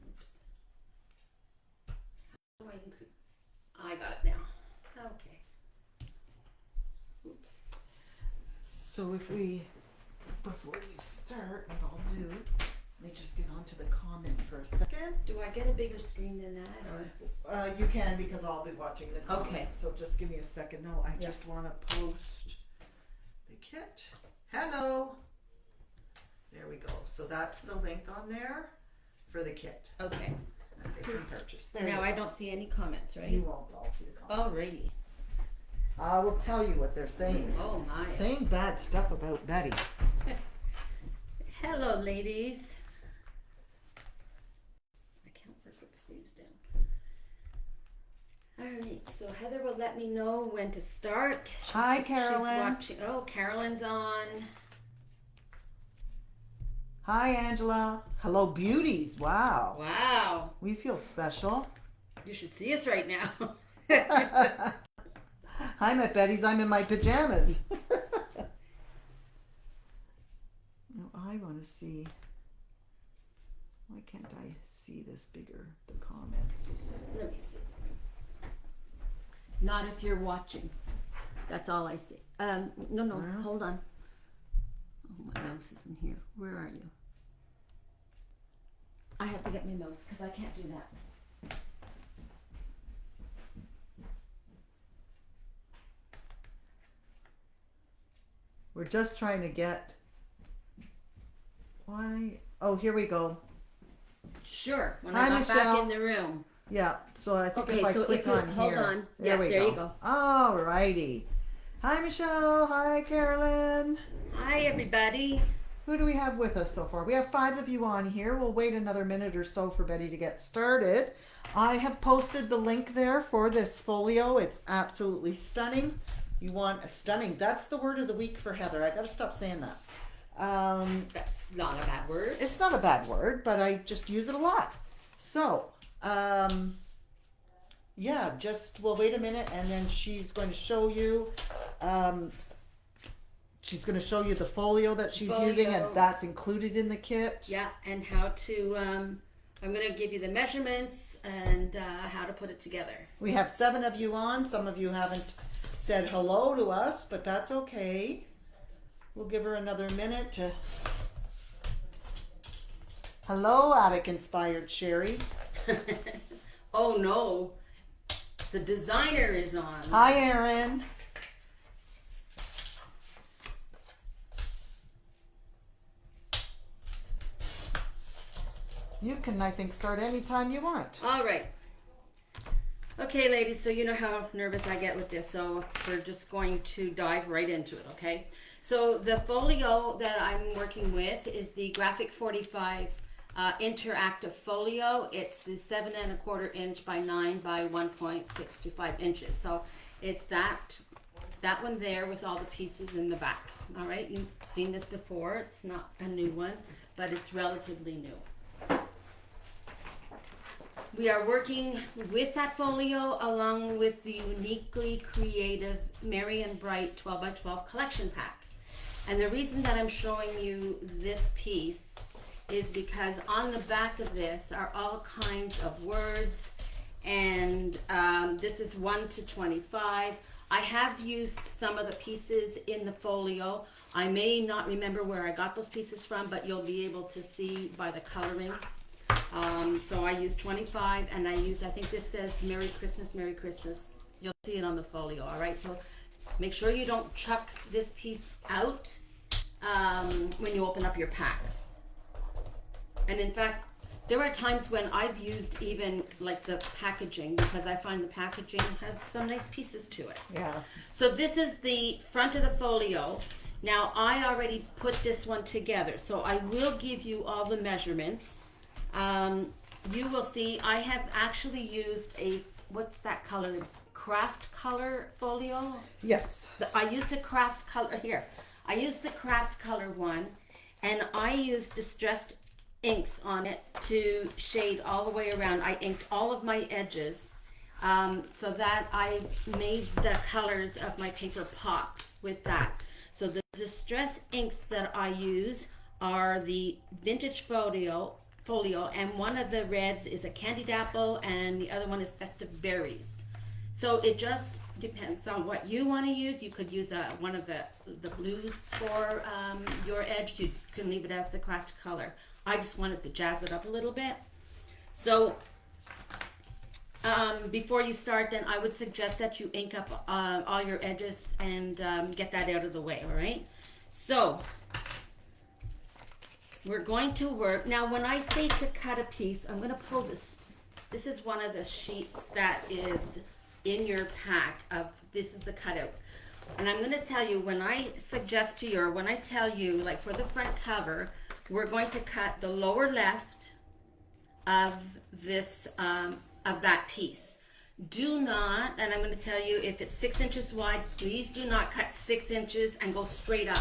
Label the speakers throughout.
Speaker 1: Oops. I got it now. Okay. Oops.
Speaker 2: So if we, before you start, what I'll do, let me just get onto the comment for a second.
Speaker 1: Do I get a bigger screen than that, or?
Speaker 2: You can, because I'll be watching the comment.
Speaker 1: Okay.
Speaker 2: So just give me a second though. I
Speaker 1: Yeah.
Speaker 2: just want to post the kit. Hello. There we go. So that's the link on there for the kit
Speaker 1: Okay.
Speaker 2: that they can purchase. There
Speaker 1: Now
Speaker 2: you
Speaker 1: I
Speaker 2: go.
Speaker 1: don't see any comments, right?
Speaker 2: You won't all see the comment.
Speaker 1: Alrighty.
Speaker 2: I will tell you what they're saying.
Speaker 1: Oh my.
Speaker 2: Saying bad stuff about Betty.
Speaker 1: Hello, ladies. I can't work with sleeves down. Alright, so Heather will let me know when to start.
Speaker 2: Hi, Carolyn.
Speaker 1: She's watching. Oh, Carolyn's on.
Speaker 2: Hi, Angela. Hello, beauties. Wow.
Speaker 1: Wow.
Speaker 2: We feel special.
Speaker 1: You should see us right now.
Speaker 2: I'm at Betty's. I'm in my pajamas. Now I want to see. Why can't I see this bigger? The comments.
Speaker 1: Let me see. Not if you're watching. That's all I see. No,
Speaker 2: Well.
Speaker 1: hold on. Oh, my mouse isn't here. Where are you? I have to get my mouse because I can't do that.
Speaker 2: We're just trying to get. Why? Oh, here we go.
Speaker 1: Sure. When
Speaker 2: Hi,
Speaker 1: I got
Speaker 2: Michelle.
Speaker 1: back in the room.
Speaker 2: Yeah. So I think
Speaker 1: Okay,
Speaker 2: if I
Speaker 1: so
Speaker 2: click
Speaker 1: if you
Speaker 2: on
Speaker 1: hold
Speaker 2: here.
Speaker 1: on.
Speaker 2: There
Speaker 1: Yeah,
Speaker 2: we
Speaker 1: there
Speaker 2: go.
Speaker 1: you go.
Speaker 2: Alrighty. Hi, Michelle. Hi, Carolyn.
Speaker 1: Hi, everybody.
Speaker 2: Who do we have with us so far? We have 5 of you on here. We'll wait another minute or so for Betty to get started. I have posted the link there for this folio. It's absolutely stunning. You want stunning. That's the word of the week for Heather. I got to stop saying that.
Speaker 1: That's not a bad word.
Speaker 2: It's not a bad word, but I just use it a lot. So, yeah, just we'll wait a minute and then she's going to show you. She's going to show you the folio that she's using, and that's included in the kit.
Speaker 1: Yeah, and how to, I'm going to give you the measurements and how to put it together.
Speaker 2: We have 7 of you on. Some of you haven't said hello to us, but that's okay. We'll give her another minute to. Hello, Attic Inspired Sherry.
Speaker 1: Oh no, the designer is on.
Speaker 2: Hi, Erin. You can, I think, start anytime you want.
Speaker 1: All right. Okay, ladies, so you know how nervous I get with this, so we're just going to dive right into it, okay? So the folio that I'm working with is the G45 interactive folio. It's the 7 1/4 inch by 9 by 1.625 inches. So it's that one there with all the pieces in the back. All right, you've seen this before. It's not a new one, but it's relatively new. We are working with that folio along with the uniquely creative Merry and Bright 12 by 12 collection pack. And the reason that I'm showing you this piece is because on the back of this are all kinds of words, and this is 1 to 25. I have used some of the pieces in the folio. I may not remember where I got those pieces from, but you'll be able to see by the coloring. So I use 25, and I think this says Merry Christmas, Merry Christmas. You'll see it on the folio, all right? So make sure you don't chuck this piece out when you open up your pack. And in fact, there are times when I've used even like the packaging, because I find the packaging has some nice pieces to it.
Speaker 2: Yeah.
Speaker 1: So this is the front of the folio. Now I already put this one together, so I will give you all the measurements. You will see I have actually used a, what's that color? Craft color folio?
Speaker 2: Yes.
Speaker 1: I used a craft color, here. I used the craft color one, and I used distressed inks on it to shade all the way around. I inked all of my edges so that I made the colors of my paper pop with that. So the distress inks that I use are the vintage folio, and one of the reds is a candied apple, and the other one is festive berries. So it just depends on what you want to use. You could use one of the blues for your edge. You can leave it as the craft color. I just wanted to jazz it up a little bit. So before you start, then I would suggest that you ink up all your edges and get that out of the way, all right? So we're going to work. Now, when I say to cut a piece, I'm going to pull this. This is one of the sheets that is in your pack of, this is the cutouts. And I'm going to tell you, when I suggest to you, or when I tell you, like for the front cover, we're going to cut the lower left of this, of that piece. Do not, and I'm going to tell you, if it's 6 inches wide, please do not cut 6 inches and go straight up.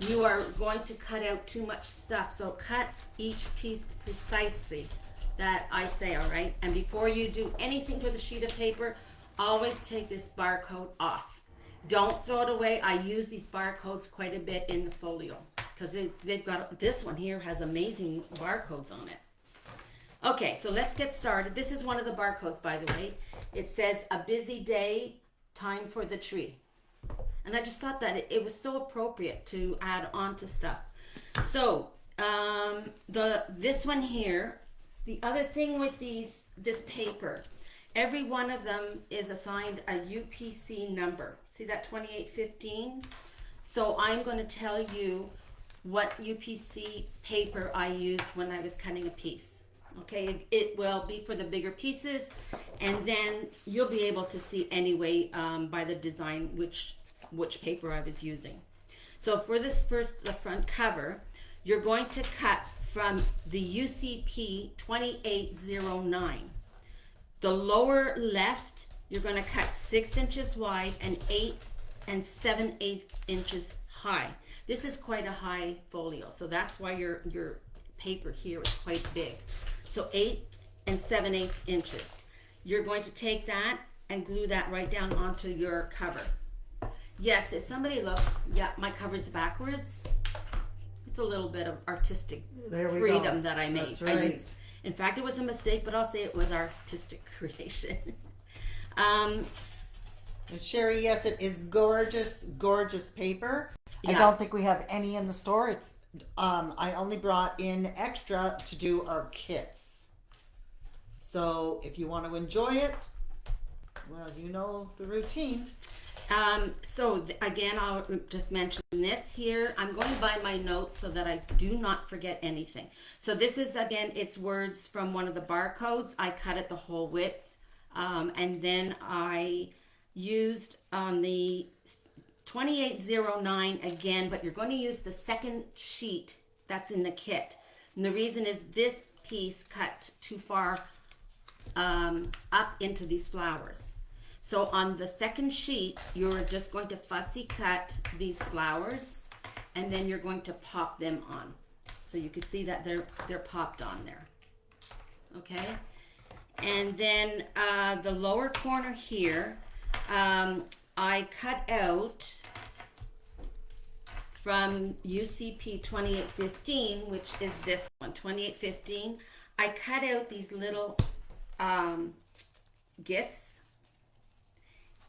Speaker 1: You are going to cut out too much stuff. So cut each piece precisely that I say, all right? And before you do anything with a sheet of paper, always take this barcode off. Don't throw it away. I use these barcodes quite a bit in the folio because they've got, this one here has amazing barcodes on it. Okay, so let's get started. This is one of the barcodes, by the way. It says, a busy day, time for the tree. And I just thought that it was so appropriate to add on to stuff. So, this one here, the other thing with this paper, every one of them is assigned a UPC number. See that 2815? So I'm going to tell you what UPC paper I used when I was cutting a piece. Okay, it will be for the bigger pieces, and then you'll be able to see anyway by the design which paper I was using. So for this the front cover, you're going to cut from the UCP 2809. The lower left, you're going to cut 6 inches wide and 8 7/8 inches high. This is quite a high folio, so that's why your paper here is quite big. So 8 7/8 inches. You're going to take that and glue that right down onto your cover. Yes, if somebody looks, yeah, my cover's backwards. It's a little bit of artistic freedom that I made. That's right. I used. In fact, it was a mistake, but I'll say it was artistic creation.
Speaker 2: Sherry, yes, it is gorgeous, gorgeous paper. Yeah. I don't think we have any in the store. It's I only brought in extra to do our kits. So if you want to enjoy it, well, you know the routine. Again, I'll just mention this here. I'm going by my notes so that I do not forget anything. So this is, again, it's words from one of the barcodes. I cut it the whole width. And then I used on the 2809 again, but you're going to use the second sheet that's in the kit. And the reason is this piece cut too far up into these flowers. So on the second sheet, you're just going to fussy cut these flowers, and then you're going to pop them on. So you can see that they're popped on there. Okay? And then the lower corner here, I cut out from UCP 2815, which is this one, 2815. I cut out these little gifts,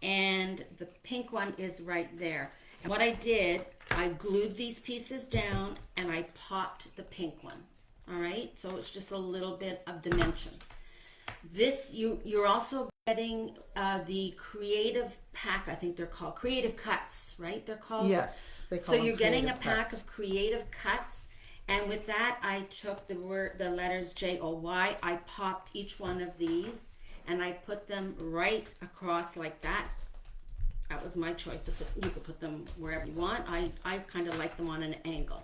Speaker 2: and the pink one is right there. And what I did, I glued these pieces down and I popped the pink one. All right, so it's just a little bit of dimension. This, you're also getting the creative pack, I think they're called creative cuts, right? They're called? Yes, they call
Speaker 1: so
Speaker 2: them
Speaker 1: you're getting a
Speaker 2: cuts.
Speaker 1: pack of creative cuts, and with that I took the letters J-O-Y, I popped each one of these and I put them right across like that. That was my choice. You could put them wherever you want. I kind of like them on an angle.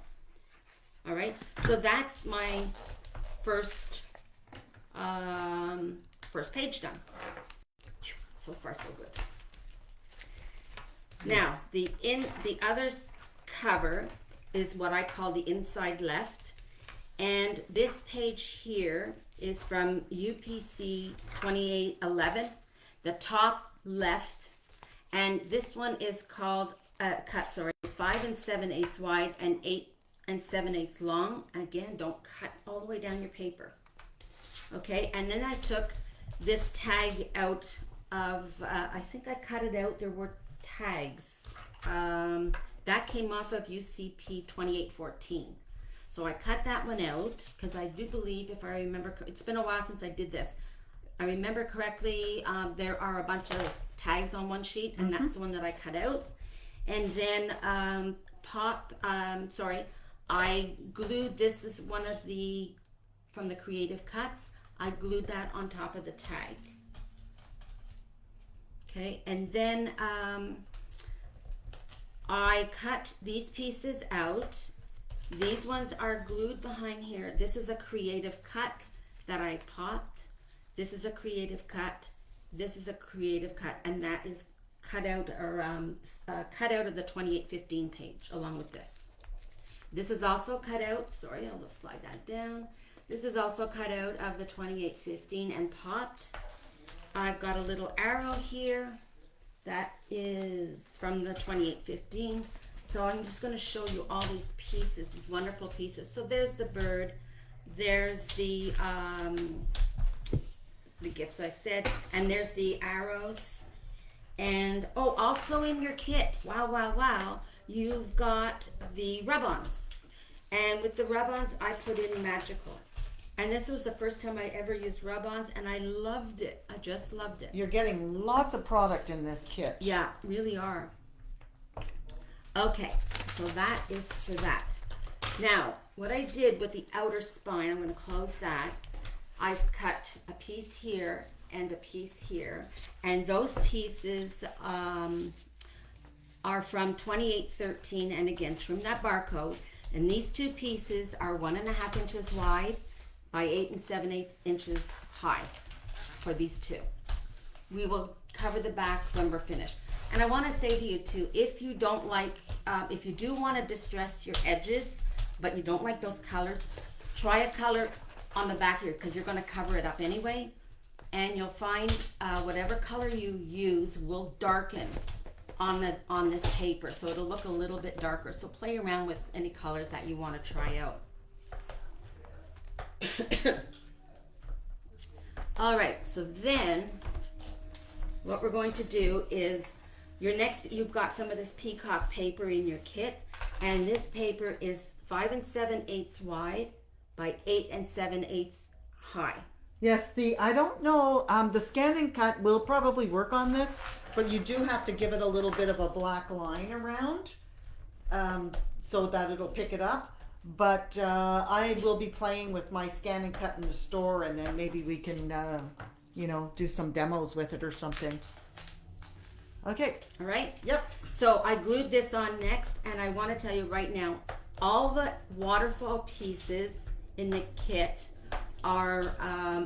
Speaker 1: All right, so that's my first page done. So far, so good. Now, the other cover is what I call the inside left, and this page here is from UPC 2811, the top left, and this one is called cut 5 7/8 wide and 8 7/8 long. Again, don't cut all the way down your paper. Okay, and then I took this tag out of, I think I cut it out, there were tags. That came off of UCP 2814. So I cut that one out because I do believe, if I remember, it's been a while since I did this. I remember correctly, there are a bunch of tags on one sheet, and that's the one that I cut out. And then I glued, this is one of the, from the Creative Cuts, I glued that on top of the tag. Okay, and then I cut these pieces out. These ones are glued behind here. This is a Creative Cut that I popped. This is a Creative Cut. This is a Creative Cut, and that is cut out, or cut out of the 2815 page along with this. This is also cut out. Sorry, I'll just slide that down. This is also cut out of the 2815 and popped. I've got a little arrow here that is from the 2815. So I'm just going to show you all these pieces, these wonderful pieces. So there's the bird, there's the gifts I said, and there's the arrows. And oh, also in your kit, wow, you've got the rub-ons. And with the rub-ons, I put in magical. And this was the first time I ever used rub-ons, and I loved it. I just loved it.
Speaker 2: You're getting lots of product in this kit.
Speaker 1: Yeah, really are. Okay, so that is for that. Now, what I did with the outer spine, I'm going to close that. I cut a piece here and a piece here, and those pieces are from 2813, and again, trim that barcode. And these two pieces are 1.5 inches wide by 8 7/8 inches high for these two. We will cover the back when we're finished. And I want to say to you too, if you don't like, if you do want to distress your edges, but you don't like those colors, try a color on the back here, because you're going to cover it up anyway. And you'll find whatever color you use will darken on this paper. So it'll look a little bit darker. So play around with any colors that you want to try out. All right, so then what we're going to do is you've got some of this peacock paper in your kit, and this paper is 5 7/8 wide by 8 7/8 high.
Speaker 2: Yes, I don't know, the scan and cut will probably work on this, but you do have to give it a little bit of a black line around so that it'll pick it up. But I will be playing with my scan and cut in the store, and then maybe we can, do some demos with it or something. Okay.
Speaker 1: All right.
Speaker 2: Yep.
Speaker 1: So I glued this on next, and I want to tell you right now, all the waterfall pieces in the kit are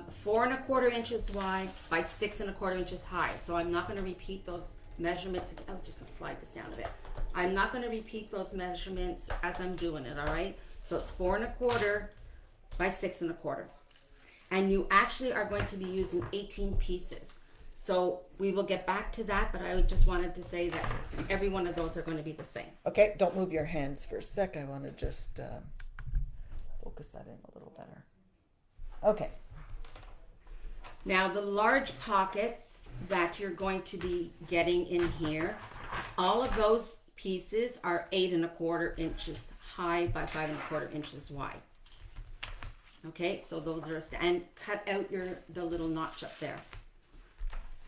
Speaker 1: 4 1/4 inches wide by 6 1/4 inches high. So I'm not going to repeat those measurements. I'm just going to slide this down a bit. I'm not going to repeat those measurements as I'm doing it, all right? So it's 4 1/4 by 6 1/4. And you actually are going to be using 18 pieces. So we will get back to that, but I just wanted to say that every one of those are going to be the same.
Speaker 2: Okay, don't move your hands for a sec. I want to just focus that in a little better. Okay.
Speaker 1: Now the large pockets that you're going to be getting in here, all of those pieces are 8 1/4 inches high by 5 1/4 inches wide. Okay, so those are, and cut out the little notch up there.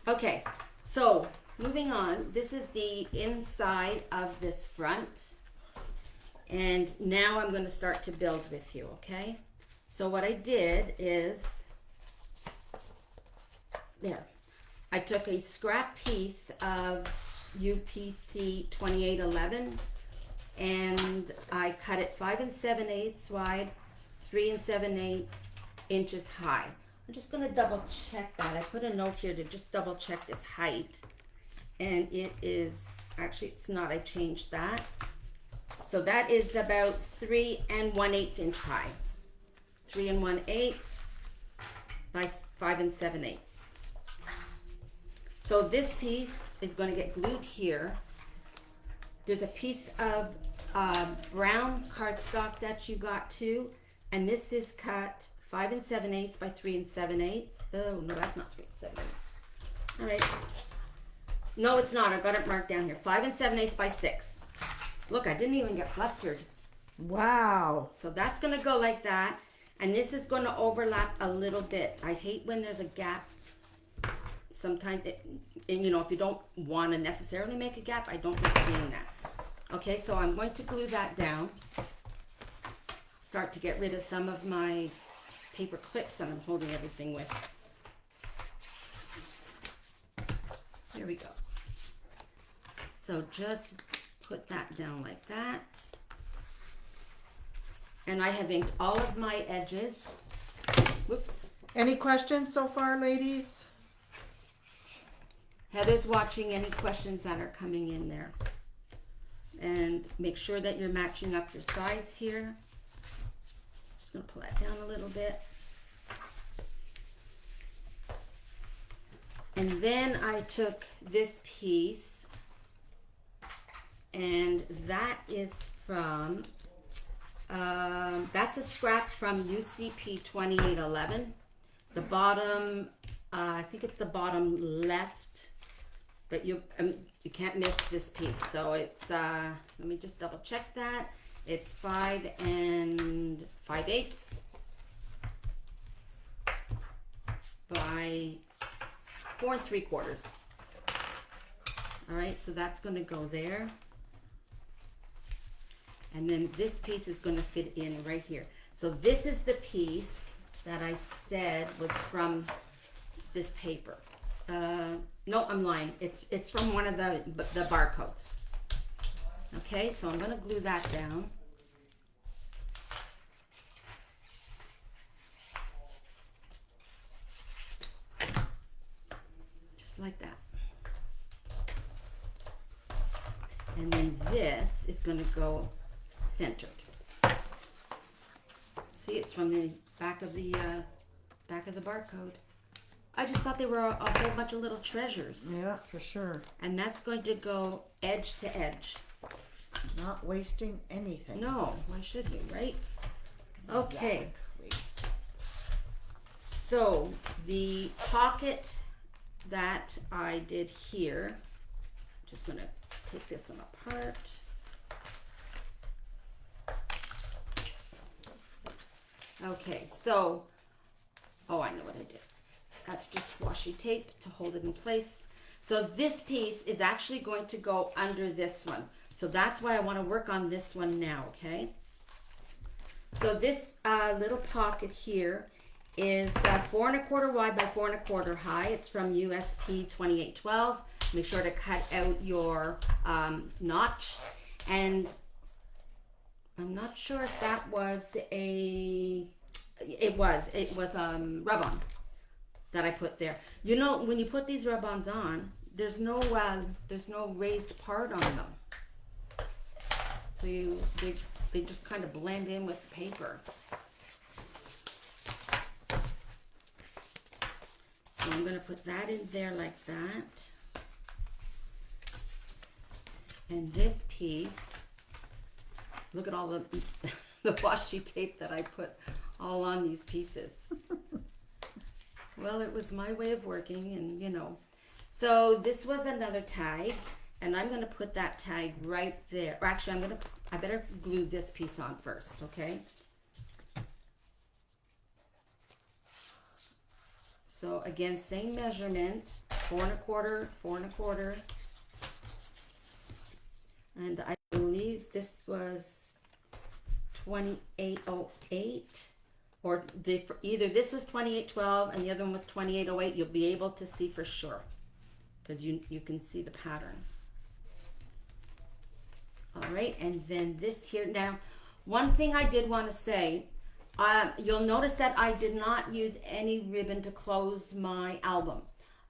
Speaker 1: Okay, so moving on, this is the inside of this front, and now I'm going to start to build with you, okay? So what I did is, there, I took a scrap piece of UPC 2811, and I cut it 5 7/8 wide, 3 7/8 inches high. I'm just going to double check that. I put a note here to just double check this height, and it is, actually it's not, I changed that. So that is about 3 1/8 inch high. 3 1/8 by 5 7/8. So this piece is going to get glued here. There's a piece of brown cardstock that you got too, and this is cut 5 7/8 by 3 7/8. Oh no, that's not 3 7/8. All right. No, it's not. I got it marked down here. 5 7/8 by 6. Look, I didn't even get flustered.
Speaker 2: Wow.
Speaker 1: So that's gonna go like that, and this is gonna overlap a little bit. I hate when there's a gap. Sometimes, and you know, if you don't want to necessarily make a gap, I don't like seeing that. Okay, so I'm going to glue that down. Start to get rid of some of my paper clips that I'm holding everything with. There we go. So just put that down like that. And I have inked all of my edges. Whoops.
Speaker 2: Any questions so far, ladies?
Speaker 1: Heather's watching. Any questions that are coming in there? And make sure that you're matching up your sides here. Just gonna pull that down a little bit. And then I took this piece, and that is from, that's a scrap from UCP 2811. The bottom, I think it's the bottom left, that you can't miss this piece. So it's, let me just double check that. It's 5 5/8 by 4 3/4. All right, so that's going to go there. And then this piece is going to fit in right here. So this is the piece that I said was from this paper. No, I'm lying. It's from one of the barcodes. Okay, so I'm going to glue that down. Just like that. And then this is going to go centered. See, it's from the back of the barcode. I just thought they were a whole bunch of little treasures.
Speaker 2: Yeah, for sure.
Speaker 1: And that's going to go edge to edge.
Speaker 2: Not wasting anything.
Speaker 1: No, why should you, right? Okay.
Speaker 2: Exactly.
Speaker 1: So the pocket that I did here, I'm just going to take this one apart. Okay, so, oh, I know what I did. That's just washi tape to hold it in place. So this piece is actually going to go under this one. So that's why I want to work on this one now, okay? So this little pocket here is 4 1/4 wide by 4 1/4 high. It's from USP 2812. Make sure to cut out your notch. And I'm not sure if that was it was rub-on that I put there. You know, when you put these rub-ons on, there's no raised part on them. So they just kind of blend in with the paper. So I'm gonna put that in there like that. And this piece, look at all the the washi tape that I put all on these pieces. Well, it was my way of working, and you know. So this was another tag, and I'm going to put that tag right there. Or actually, I better glue this piece on first, okay? So again, same measurement, 4 1/4, 4 1/4. And I believe this was 2808. Or either this was 2812 and the other one was 2808. You'll be able to see for sure because you can see the pattern. All right, and then this here. Now, one thing I did want to say, you'll notice that I did not use any ribbon to close my album.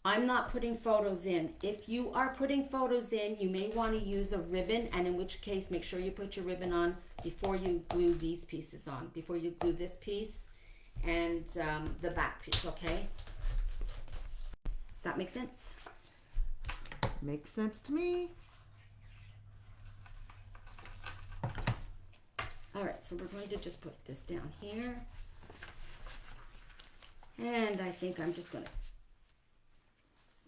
Speaker 1: I'm not putting photos in. If you are putting photos in, you may want to use a ribbon, and in which case, make sure you put your ribbon on before you glue these pieces on, before you glue this piece and the back piece, okay? Does that make sense?
Speaker 2: Makes sense to me.
Speaker 1: All right, so we're going to just put this down here. And I think I'm just gonna,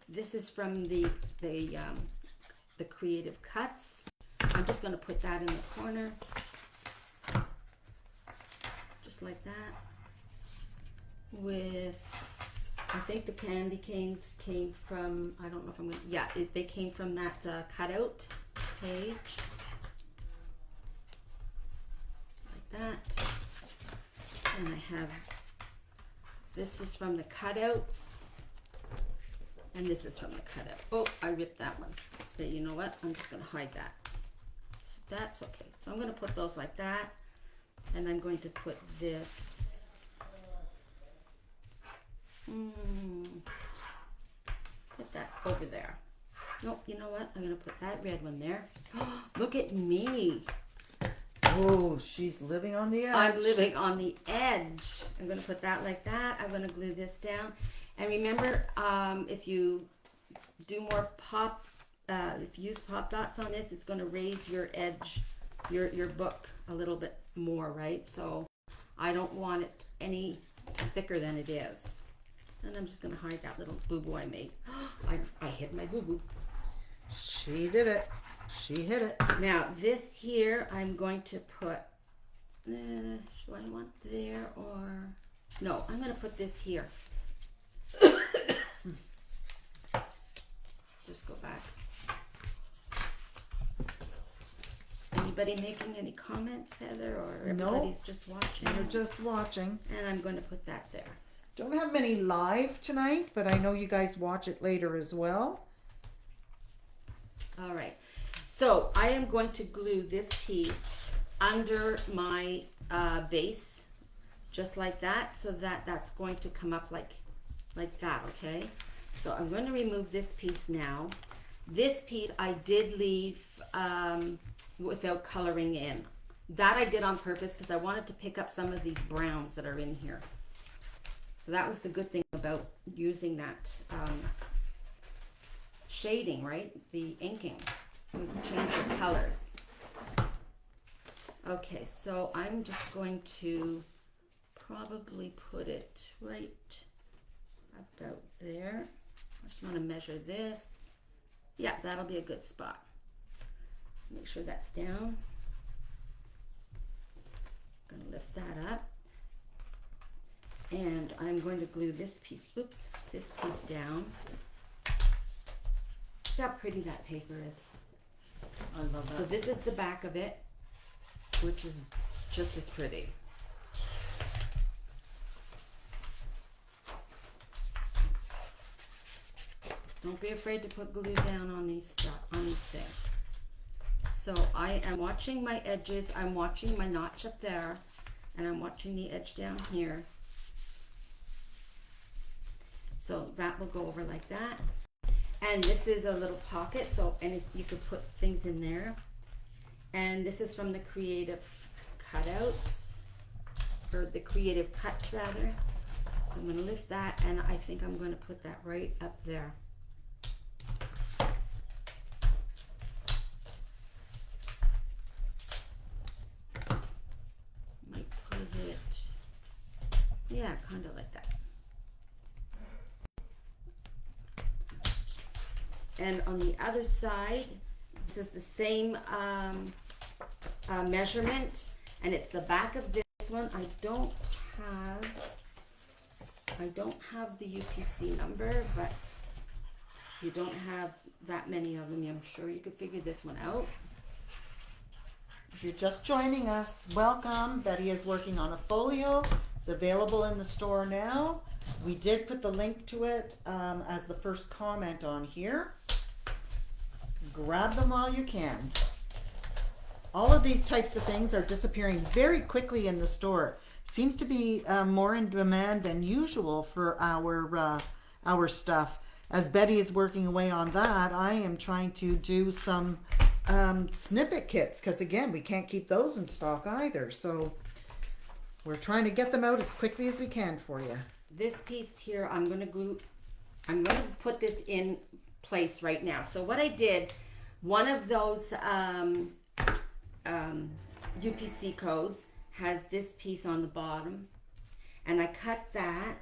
Speaker 1: this is from the Creative Cuts. I'm just gonna put that in the corner. Just like that. With, I think the candy canes came from, I don't know if I'm gonna, yeah, they came from that cutout page. Like that. And I have, this is from the cutouts. And this is from the cutout. Oh, I ripped that one. So you know what? I'm just gonna hide that. So that's okay. So I'm gonna put those like that. And I'm going to put this, put that over there. Nope, you know what? I'm gonna put that red one there. Look at me.
Speaker 2: Oh, she's living on the edge.
Speaker 1: I'm living on the edge. I'm gonna put that like that. I'm gonna glue this down. And remember, if you do more pop, if you use pop dots on this, it's gonna raise your edge, your book a little bit more, right? So I don't want it any thicker than it is. And I'm just gonna hide that little boo-boo I made. I hit my boo-boo.
Speaker 2: She did it. She hit it.
Speaker 1: Now this here, I'm going to put, do I want there or, no, I'm gonna put this here. Just go back. Anybody making any comments, Heather, or everybody's just watching?
Speaker 2: We're just watching.
Speaker 1: And I'm going to put that there.
Speaker 2: Don't have many live tonight, but I know you guys watch it later as well.
Speaker 1: All right. So I am going to glue this piece under my base, just like that, so that that's going to come up like that, okay? So I'm going to remove this piece now. This piece I did leave without coloring in. That I did on purpose because I wanted to pick up some of these browns that are in here. So that was the good thing about using that shading, right? The inking. You change the colors. Okay, so I'm just going to probably put it right about there. I just want to measure this. Yeah, that'll be a good spot. Make sure that's down. I'm going to lift that up. And I'm going to glue this piece, oops, this piece down. Look how pretty that paper is.
Speaker 2: I love that.
Speaker 1: So this is the back of it, which is just as pretty. Don't be afraid to put glue down on these things. So I am watching my edges. I'm watching my notch up there, and I'm watching the edge down here. So that will go over like that. And this is a little pocket, so you could put things in there. And this is from the Creative Cutouts, or the Creative Cuts rather. So I'm going to lift that, and I think I'm going to put that right up there. Might put it, yeah, kind of like that. And on the other side, this is the same measurement, and it's the back of this one. I don't have the UPC number, but you don't have that many of them. I'm sure you could figure this one out.
Speaker 2: If you're just joining us, welcome. Betty is working on a folio. It's available in the store now. We did put the link to it as the first comment on here. Grab them while you can. All of these types of things are disappearing very quickly in the store. Seems to be more in demand than usual for our stuff. As Betty is working away on that, I am trying to do some snippet kits because again, we can't keep those in stock either. So we're trying to get them out as quickly as we can for you.
Speaker 1: This piece here, I'm going to put this in place right now. So what I did, one of those UPC codes has this piece on the bottom, and I cut that,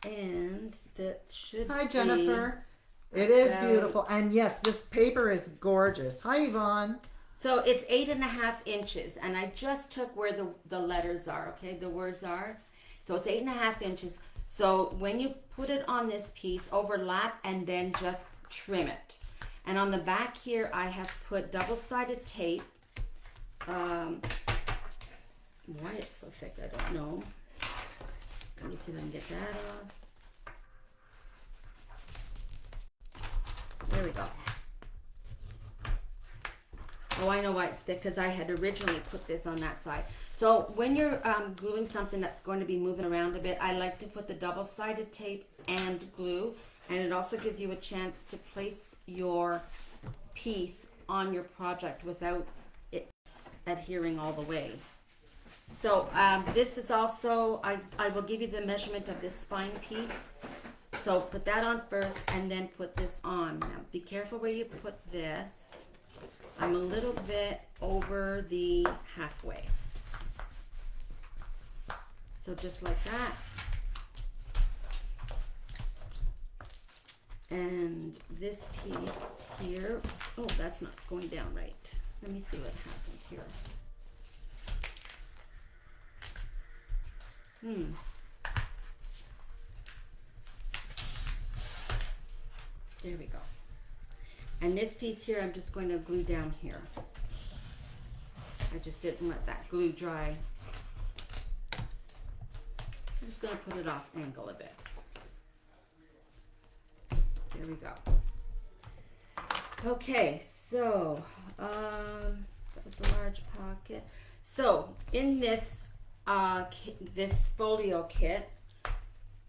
Speaker 1: and that should
Speaker 2: Hi,
Speaker 1: be
Speaker 2: Jennifer. It is
Speaker 1: about-
Speaker 2: beautiful. And yes, this paper is gorgeous. Hi, Yvonne.
Speaker 1: So it's 8.5 inches, and I just took where the letters are, okay, the words are. So it's 8.5 inches. So when you put it on this piece, overlap and then just trim it. And on the back here, I have put double-sided tape. Why it's so thick, I don't know. Let me see if I can get that off. There we go. Oh, I know why it's thick, because I had originally put this on that side. So when you're gluing something that's going to be moving around a bit, I like to put the double-sided tape and glue, and it also gives you a chance to place your piece on your project without it adhering all the way. So this is also, I will give you the measurement of this spine piece. So put that on first and then put this on. Now be careful where you put this. I'm a little bit over the halfway. So just like that. And this piece here, oh, that's not going down right. Let me see what happened here. There we go. And this piece here, I'm just going to glue down here. I just didn't let that glue dry. I'm just going to put it off angle a bit. There we go. Okay, so that was a large pocket. So in this this folio kit,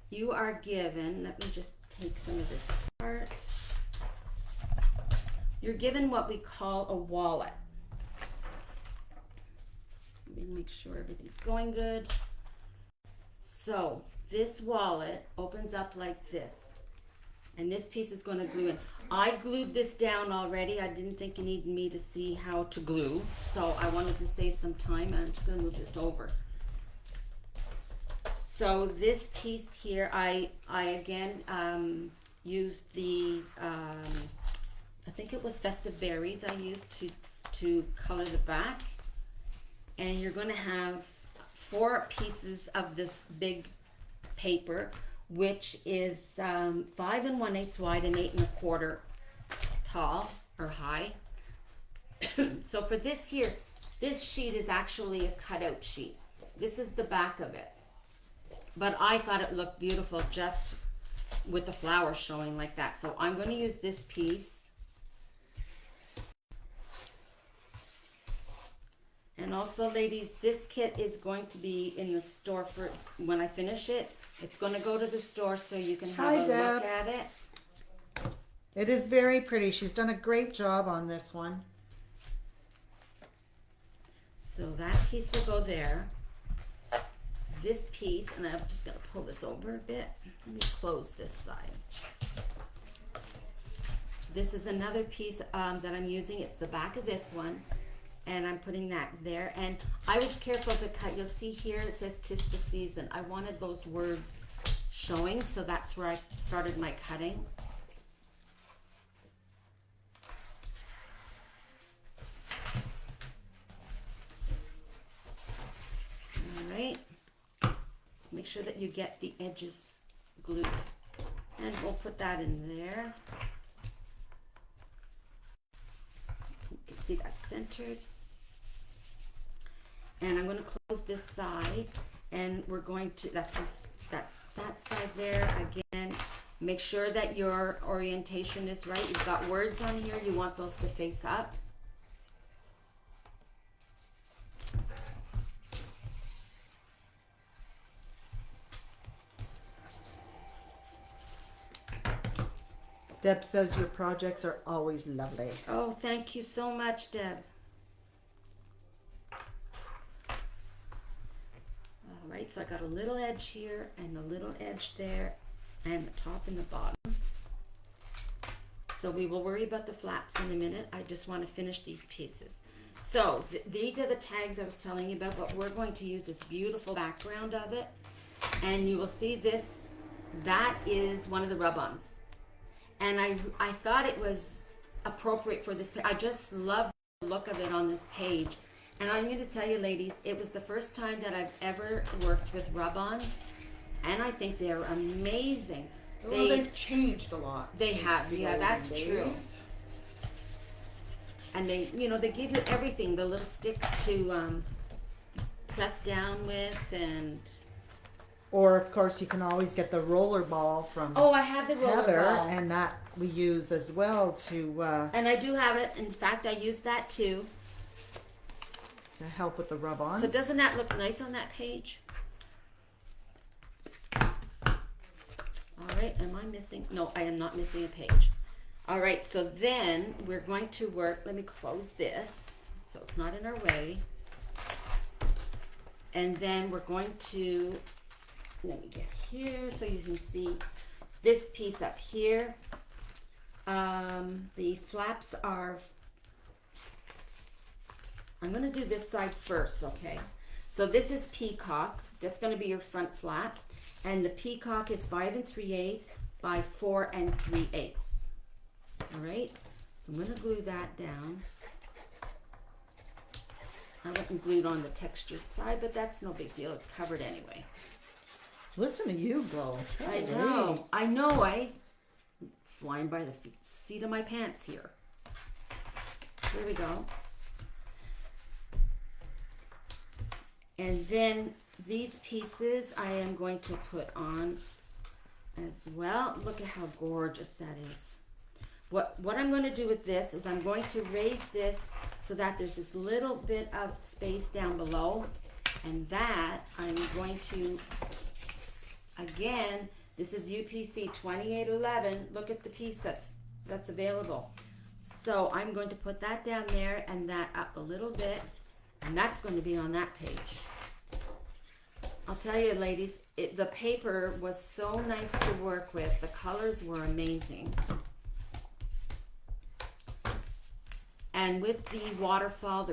Speaker 1: you are given, let me just take some of this apart. You're given what we call a wallet. Let me make sure everything's going good. So this wallet opens up like this, and this piece is going to glue in. I glued this down already. I didn't think you needed me to see how to glue, so I wanted to save some time, and I'm just going to move this over. So this piece here, I again used the I think it was Festive Berries I used to color the back, and you're going to have 4 pieces of this big paper, which is 5 1/8 wide and 8 1/4 tall or high. So for this here, this sheet is actually a cutout sheet. This is the back of it, but I thought it looked beautiful just with the flowers showing like that. So I'm going to use this piece. And also, ladies, this kit is going to be in the store for when I finish it. It's going to go to the store so you can have a
Speaker 2: Deb.
Speaker 1: look at it.
Speaker 2: It is very pretty. She's done a great job on this one.
Speaker 1: So that piece will go there. This piece, and I'm just going to pull this over a bit. Let me close this side. This is another piece that I'm using. It's the back of this one. And I'm putting that there, and I was careful to cut. You'll see here it says "'Tis the season." I wanted those words showing, so that's where I started my cutting. All right, make sure that you get the edges glued, and we'll put that in there. You can see that's centered. And I'm going to close this side, and we're going to, that's that side there. Again, make sure that your orientation is right. You've got words on here. You want those to face up.
Speaker 2: Deb says your projects are always lovely.
Speaker 1: Oh, thank you so much, Deb. Right, so I got a little edge here and a little edge there, and the top and the bottom. So we will worry about the flaps in a minute. I just want to finish these pieces. So these are the tags I was telling you about, but we're going to use this beautiful background of it. And you will see this, that is one of the rub-ons. And I thought it was appropriate for this. I just love the look of it on this page. And I'm going to tell you, ladies, it was the first time that I've ever worked with rub-ons. And I think they're amazing.
Speaker 2: Well, they've changed a lot.
Speaker 1: They
Speaker 2: since
Speaker 1: have,
Speaker 2: the
Speaker 1: yeah,
Speaker 2: olden
Speaker 1: that's
Speaker 2: days.
Speaker 1: true. And they, you know, they give you everything, the little sticks to press down with, and
Speaker 2: Or of course you can always get the roller ball from
Speaker 1: oh, I have the roller
Speaker 2: Heather,
Speaker 1: ball.
Speaker 2: and that we use as well to
Speaker 1: And I do have it. In fact, I use that too.
Speaker 2: help with the rub-on.
Speaker 1: So doesn't that look nice on that page? All right, am I missing? No, I am not missing a page. All right, so then we're going to work, let me close this so it's not in our way. And then we're going to, let me get here so you can see this piece up here. The flaps are, I'm going to do this side first, okay? So this is peacock. That's going to be your front flap. And the peacock is 5 3/8 by 4 3/8. All right? So I'm going to glue that down. I wouldn't glue it on the textured side, but that's no big deal. It's covered anyway.
Speaker 2: Listen to you go.
Speaker 1: I know, I'm flying by the seat of my pants here. There we go. And then these pieces I am going to put on as well. Look at how gorgeous that is. What I'm going to do with this is I'm going to raise this so that there's this little bit of space down below. And that I'm going to, again, this is UPC 2811. Look at the piece that's available. So I'm going to put that down there and that up a little bit. And that's going to be on that page. I'll tell you, ladies, the paper was so nice to work with. The colors were amazing. And with the waterfall,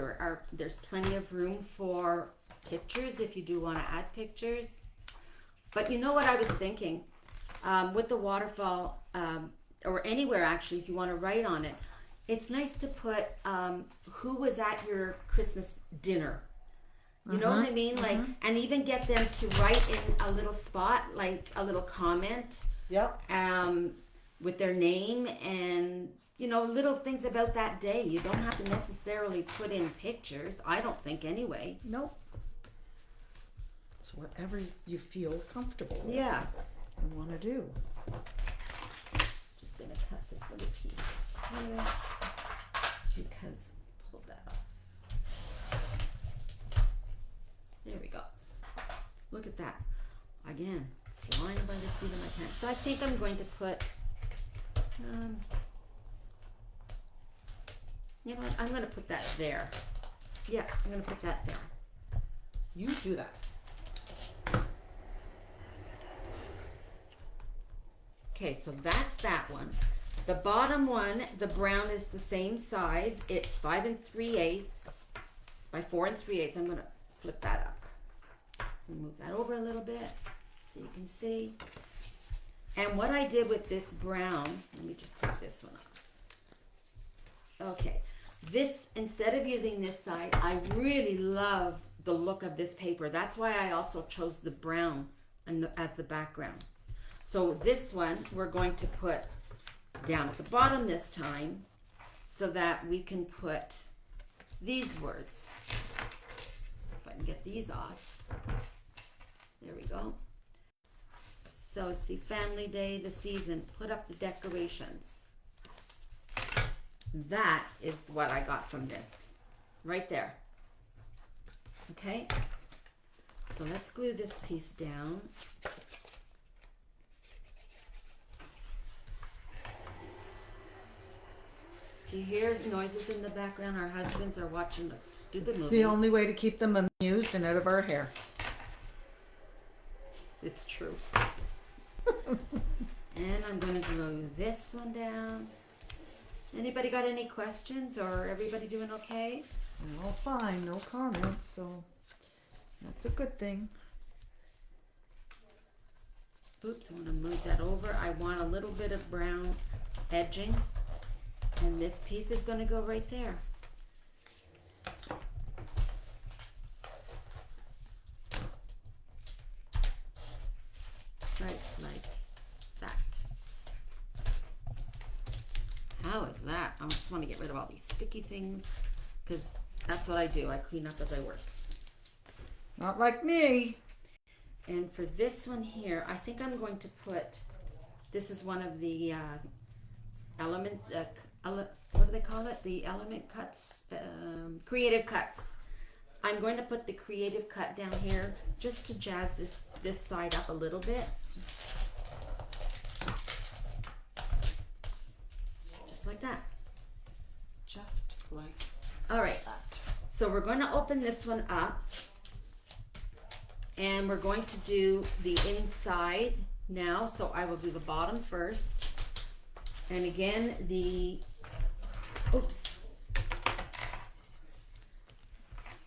Speaker 1: there's plenty of room for pictures if you do want to add pictures. But you know what I was thinking? With the waterfall, or anywhere actually, if you want to write on it, it's nice to put who was at your Christmas dinner. You know what I mean? Like, and even get them to write in a little spot, like a little comment.
Speaker 2: Yep.
Speaker 1: With their name and, you know, little things about that day. You don't have to necessarily put in pictures. I don't think anyway.
Speaker 2: Nope. It's whatever you feel comfortable with
Speaker 1: Yeah.
Speaker 2: and want to do.
Speaker 1: Just gonna cut this little piece here because pull that off. There we go. Look at that. Again, flying by the seat of my pants. So I think I'm going to put, you know what? I'm going to put that there. Yeah, I'm going to put that there.
Speaker 2: You do that.
Speaker 1: Okay, so that's that one. The bottom one, the brown is the same size. It's 5 3/8 by 4 3/8. I'm going to flip that up. Move that over a little bit so you can see. And what I did with this brown, let me just take this one off. Okay, this, instead of using this side, I really loved the look of this paper. That's why I also chose the brown as the background. So this one we're going to put down at the bottom this time so that we can put these words. If I can get these off. There we go. So see, family day, the season, put up the decorations. That is what I got from this, right there. Okay, so let's glue this piece down. If you hear noises in the background, our husbands are watching a stupid
Speaker 2: It's
Speaker 1: movie.
Speaker 2: the only way to keep them amused and out of our hair.
Speaker 1: It's true. And I'm going to glue this one down. Anybody got any questions, or everybody doing okay?
Speaker 2: They're all fine, no comments, so that's a good thing.
Speaker 1: Oops, I'm gonna move that over. I want a little bit of brown edging, and this piece is gonna go right there. Right, like that. How is that? I just want to get rid of all these sticky things, because that's what I do. I clean up as I work.
Speaker 2: Not like me.
Speaker 1: And for this one here, I think I'm going to put, this is one of the elements, what do they call it? The element cuts, creative cuts. I'm going to put the creative cut down here just to jazz this side up a little bit. Just like that.
Speaker 2: Just like
Speaker 1: All right,
Speaker 2: that.
Speaker 1: so we're going to open this one up, and we're going to do the inside now. So I will do the bottom first, and again oops,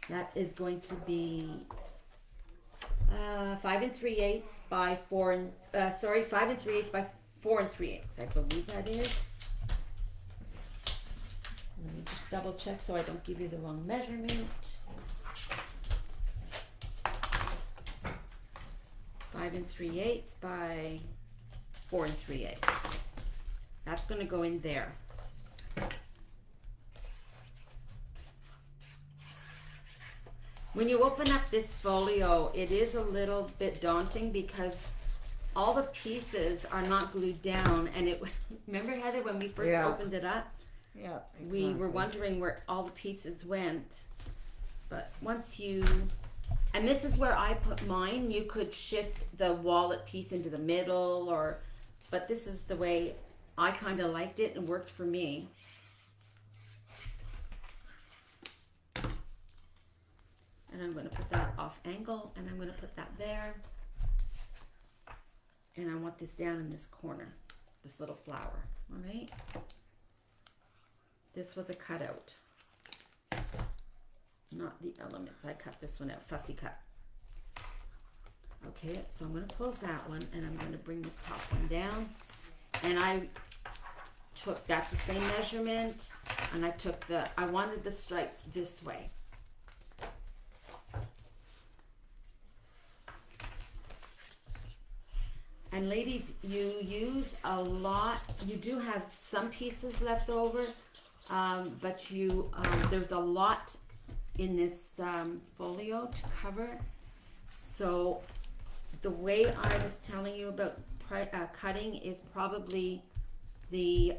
Speaker 1: that is going to be 5 3/8 by 4 5 3/8 by 4 3/8. I believe that is. Let me just double check so I don't give you the wrong measurement. 5 3/8 by 4 3/8. That's going to go in there. When you open up this folio, it is a little bit daunting because all the pieces are not glued down, and remember, Heather, when we first opened it up?
Speaker 2: Yeah, exactly.
Speaker 1: We were wondering where all the pieces went, but once and this is where I put mine. You could shift the wallet piece into the middle, but this is the way I kind of liked it and worked for me. And I'm going to put that off angle, and I'm going to put that there, and I want this down in this corner, this little flower. All right. This was a cutout, not the elements. I cut this one out, fussy cut. Okay, so I'm going to close that one, and I'm going to bring this top one down. And that's the same measurement, and I wanted the stripes this way. And ladies, you use a lot. You do have some pieces left over, but there's a lot in this folio to cover. So the way I was telling you about cutting is probably the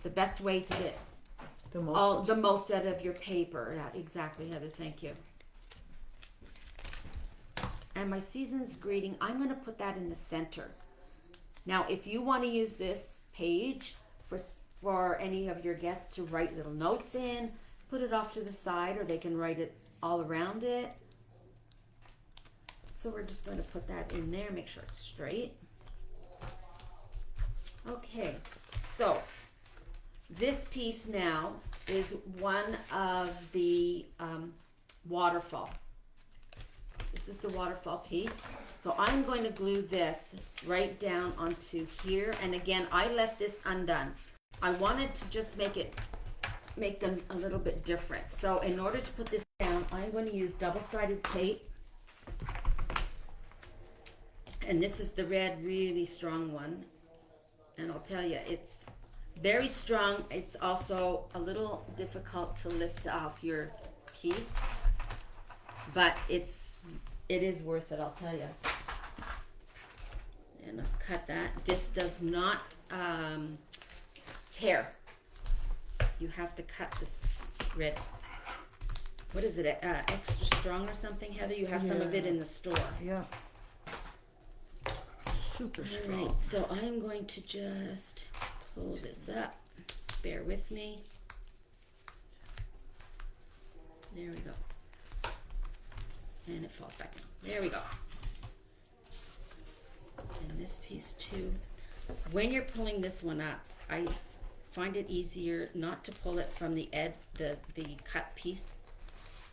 Speaker 1: best way to get the most out of your paper. Yeah, exactly, Heather. Thank you. And my season's greeting, I'm going to put that in the center. Now, if you want to use this page for any of your guests to write little notes in, put it off to the side, or they can write it all around it. So we're just going to put that in there, make sure it's straight. Okay, so this piece now is one of the waterfall. This is the waterfall piece. So I'm going to glue this right down onto here. And again, I left this undone. I wanted to just make them a little bit different. So in order to put this down, I'm going to use double-sided tape. And this is the red, really strong one. And I'll tell you, it's very strong. It's also a little difficult to lift off your piece, but it is worth it, I'll tell you. And I'll cut that. This does not tear. You have to cut this red. What is it? Extra strong or something, Heather? You have some of it in the store.
Speaker 2: Yeah. Super strong.
Speaker 1: All right, so I'm going to just pull this up. Bear with me. There we go. And it falls back down. There we go. And this piece too. When you're pulling this one up, I find it easier not to pull it from the cut piece,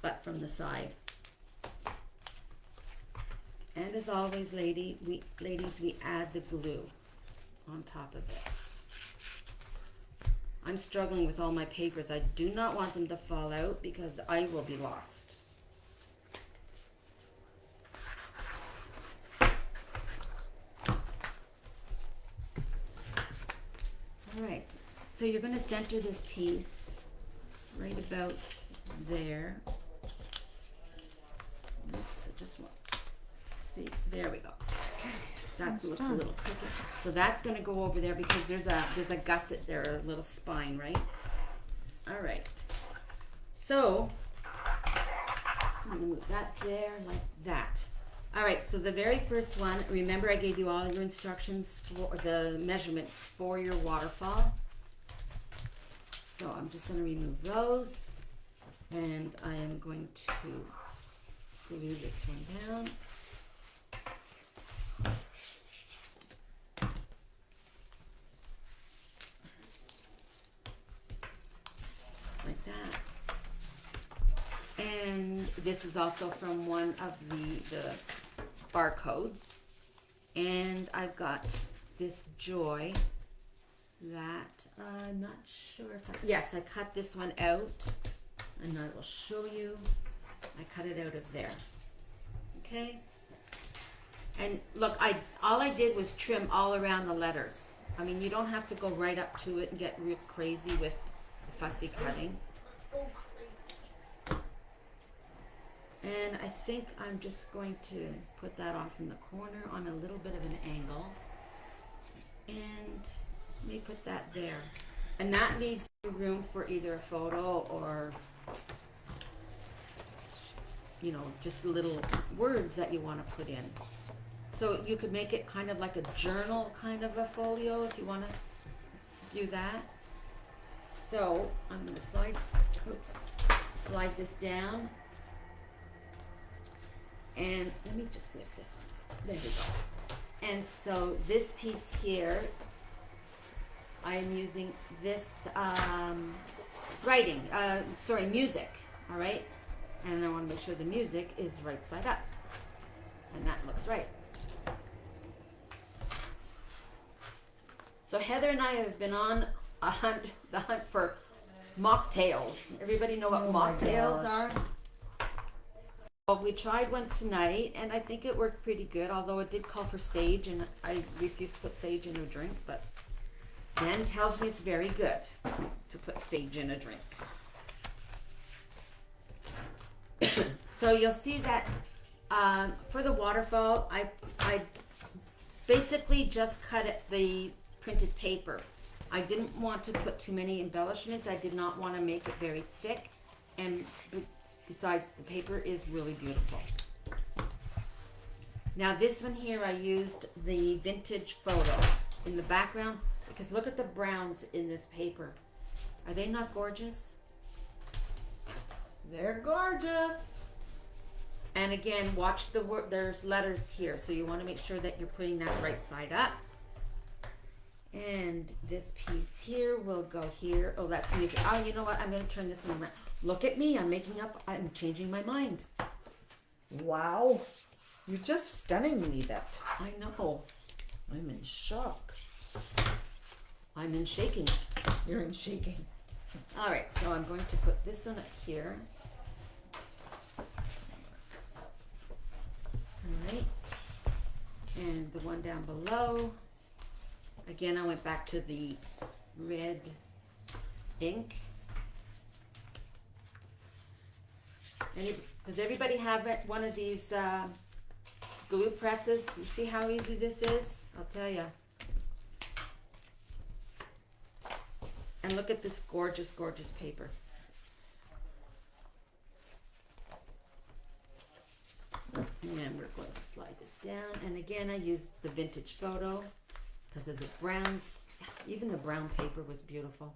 Speaker 1: but from the side. And as always, ladies, we add the glue on top of it. I'm struggling with all my papers. I do not want them to fall out because I will be lost. All right, so you're going to center this piece right about there. Oops, I just want to see. There we go. That looks a little crooked. So that's going to go over there because there's a gusset there, a little spine, right? All right. So I'm going to move that there like that. All right, so the very first one, remember I gave you all your instructions for the measurements for your waterfall. So I'm just going to remove those, and I am going to glue this one down. Like that. And this is also from one of the barcodes. And I've got this Joy that I'm not sure if yes, I cut this one out, and I will show you. I cut it out of there. Okay? And look, all I did was trim all around the letters. I mean, you don't have to go right up to it and get real crazy with the fussy cutting. And I think I'm just going to put that off in the corner on a little bit of an angle. And let me put that there. And that leaves room for either a photo or, you know, just little words that you want to put in. So you could make it kind of like a journal kind of a folio if you want to do that. So I'm going to slide this down. And let me just lift this one. There we go. And so this piece here, I am using this music, all right? And I want to make sure the music is right side up. And that looks right. So Heather and I have been on the hunt for mocktails. Everybody know what mocktails are? So we tried one tonight, and I think it worked pretty good, although it did call for sage, and I refuse to put sage in a drink, but Dan tells me it's very good to put sage in a drink. So you'll see that for the waterfall, I basically just cut the printed paper. I didn't want to put too many embellishments. I did not want to make it very thick, and besides, the paper is really beautiful. Now this one here, I used the vintage photo in the background because look at the browns in this paper. Are they not gorgeous?
Speaker 2: They're gorgeous.
Speaker 1: And again, watch the word. There's letters here, so you want to make sure that you're putting that right side up. And this piece here will go here. Oh, that's music. Oh, you know what? I'm going to turn this one around. Look at me. I'm changing my mind.
Speaker 2: Wow. You're just stunning me, Beth.
Speaker 1: I know. I'm in shock. I'm in shaking.
Speaker 2: You're in shaking.
Speaker 1: All right, so I'm going to put this one up here. All right. And the one down below. Again, I went back to the red ink. Does everybody have one of these glue presses? You see how easy this is? I'll tell you. And look at this gorgeous, gorgeous paper. And we're going to slide this down. And again, I used the vintage photo because of the browns. Even the brown paper was beautiful.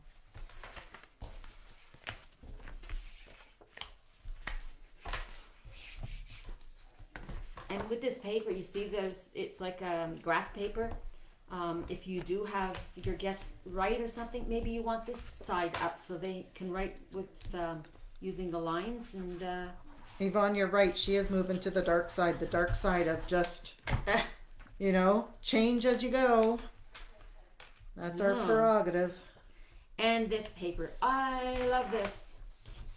Speaker 1: And with this paper, you see it's like graph paper. If you do have your guests write or something, maybe you want this side up so they can write with using the lines and.
Speaker 2: Yvonne, you're right. She is moving to the dark side of just, you know, change as you go. That's our prerogative.
Speaker 1: And this paper. I love this.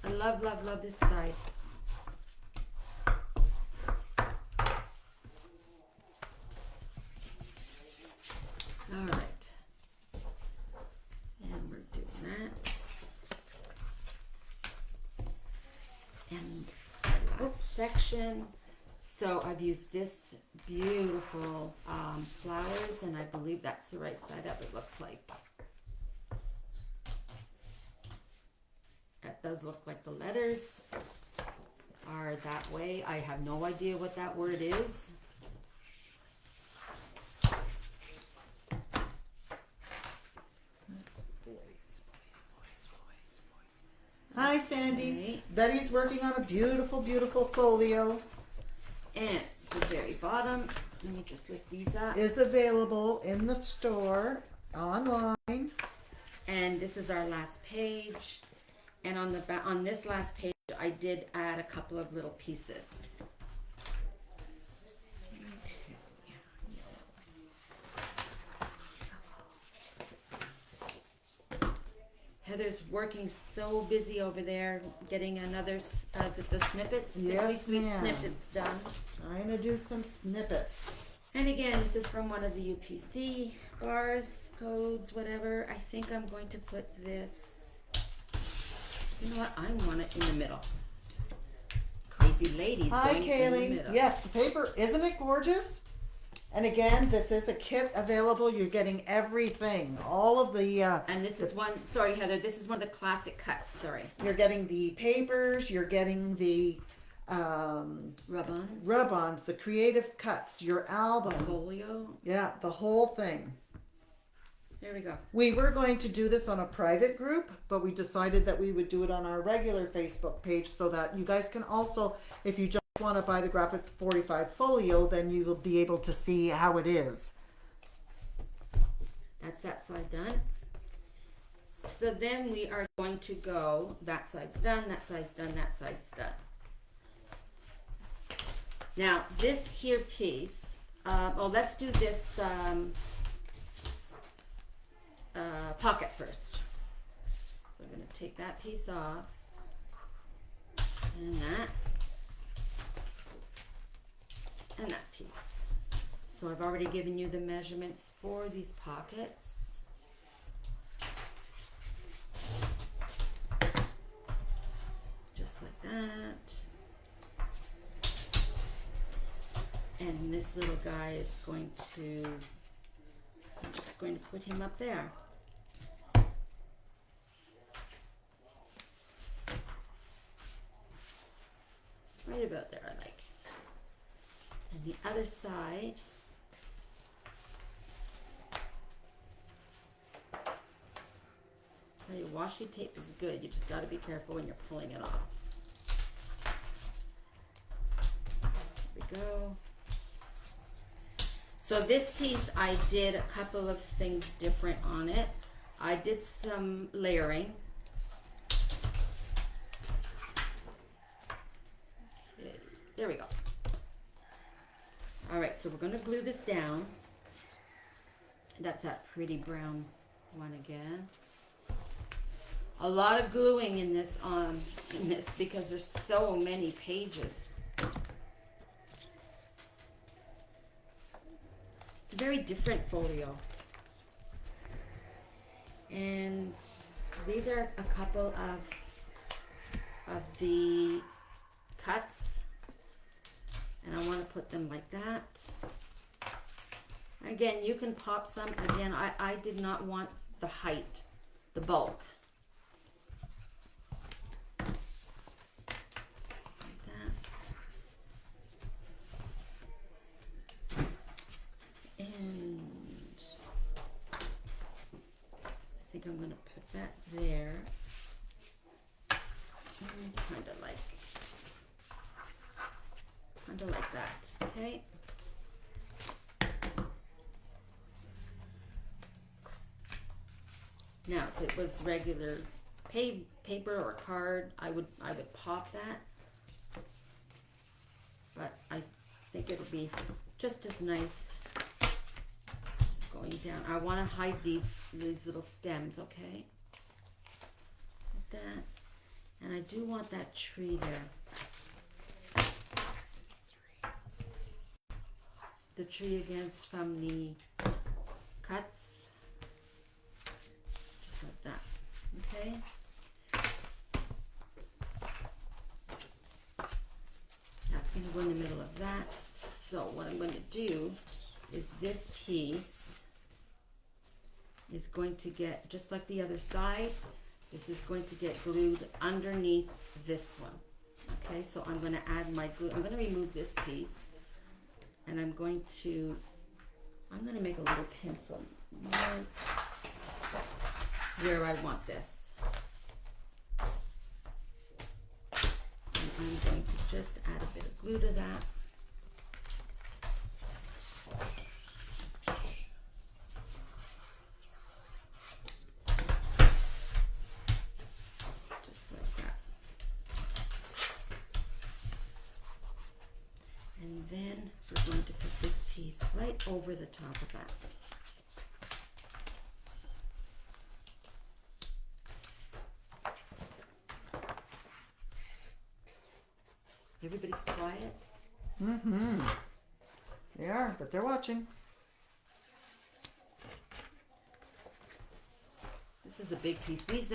Speaker 1: I love, love, love this side. All right. And we're doing that. And the last section. So I've used this beautiful flowers, and I believe that's the right side up, it looks like. That does look like the letters are that way. I have no idea what that word is.
Speaker 2: Hi, Sandy.
Speaker 1: Okay.
Speaker 2: Betty's working on a beautiful, beautiful folio.
Speaker 1: And the very bottom, let me just lift these up.
Speaker 2: Is available in the store, online.
Speaker 1: And this is our last page. And on the on this last page, I did add a couple of little pieces. Heather's working so busy over there, getting another, is it the snippets? Sickly
Speaker 2: Yes,
Speaker 1: Sweet
Speaker 2: ma'am.
Speaker 1: snippets done.
Speaker 2: Trying to do some snippets.
Speaker 1: And again, this is from one of the UPC bars, codes, whatever. I think I'm going to put this, you know what, I want it in the middle. Crazy ladies
Speaker 2: Hi,
Speaker 1: going in the
Speaker 2: Kaylee.
Speaker 1: middle.
Speaker 2: Yes, the paper, isn't it gorgeous? And again, this is a kit available. You're getting everything. All of the,
Speaker 1: And this is one, sorry Heather, this is one of the classic cuts, sorry.
Speaker 2: you're getting the papers, you're getting the
Speaker 1: Rub-ons.
Speaker 2: rub-ons, the creative cuts, your album.
Speaker 1: Folio.
Speaker 2: Yeah, the whole thing.
Speaker 1: There we go.
Speaker 2: We were going to do this on a private group, but we decided that we would do it on our regular Facebook page so that you guys can also, if you just want to buy the graphic 45 folio, then you will be able to see how it is.
Speaker 1: That's that side done. So then we are going to go, that side's done, that side's done, that side's done. Now, this here piece, let's do this pocket first. So I'm going to take that piece off, and that piece. So I've already given you the measurements for these pockets. Just like that. And this little guy is going to, I'm just going to put him up there. Right about there, I like. And the other side, tell you, washi tape is good. You just got to be careful when you're pulling it off. There we go. So this piece, I did a couple of things different on it. I did some layering. Okay, there we go. All right, so we're gonna glue this down. That's that pretty brown one again. A lot of gluing in this because there's so many pages. It's a very different folio. And these are a couple of the cuts. And I want to put them like that. Again, you can pop some. Again, I did not want the height, the bulk. Like that. And I think I'm going to put that there. Kind of like that, okay? Now, if it was regular paper or card, I would pop that. But I think it'll be just as nice going down. I want to hide these little stems, okay? Like that. And I do want that tree there. The tree against from the cuts. Just like that. Okay? That's going to go in the middle of that. So what I'm going to do is this piece is going to get, just like the other side, this is going to get glued underneath this one. Okay, so I'm going to add my glue. I'm going to remove this piece, and I'm going to make a little pencil mark where I want this. And I'm going to just add a bit of glue to that. Just like that. And then we're going to put this piece right over the top of that. Everybody's quiet.
Speaker 2: Mm-hmm. They are, but they're watching.
Speaker 1: This is a big piece. These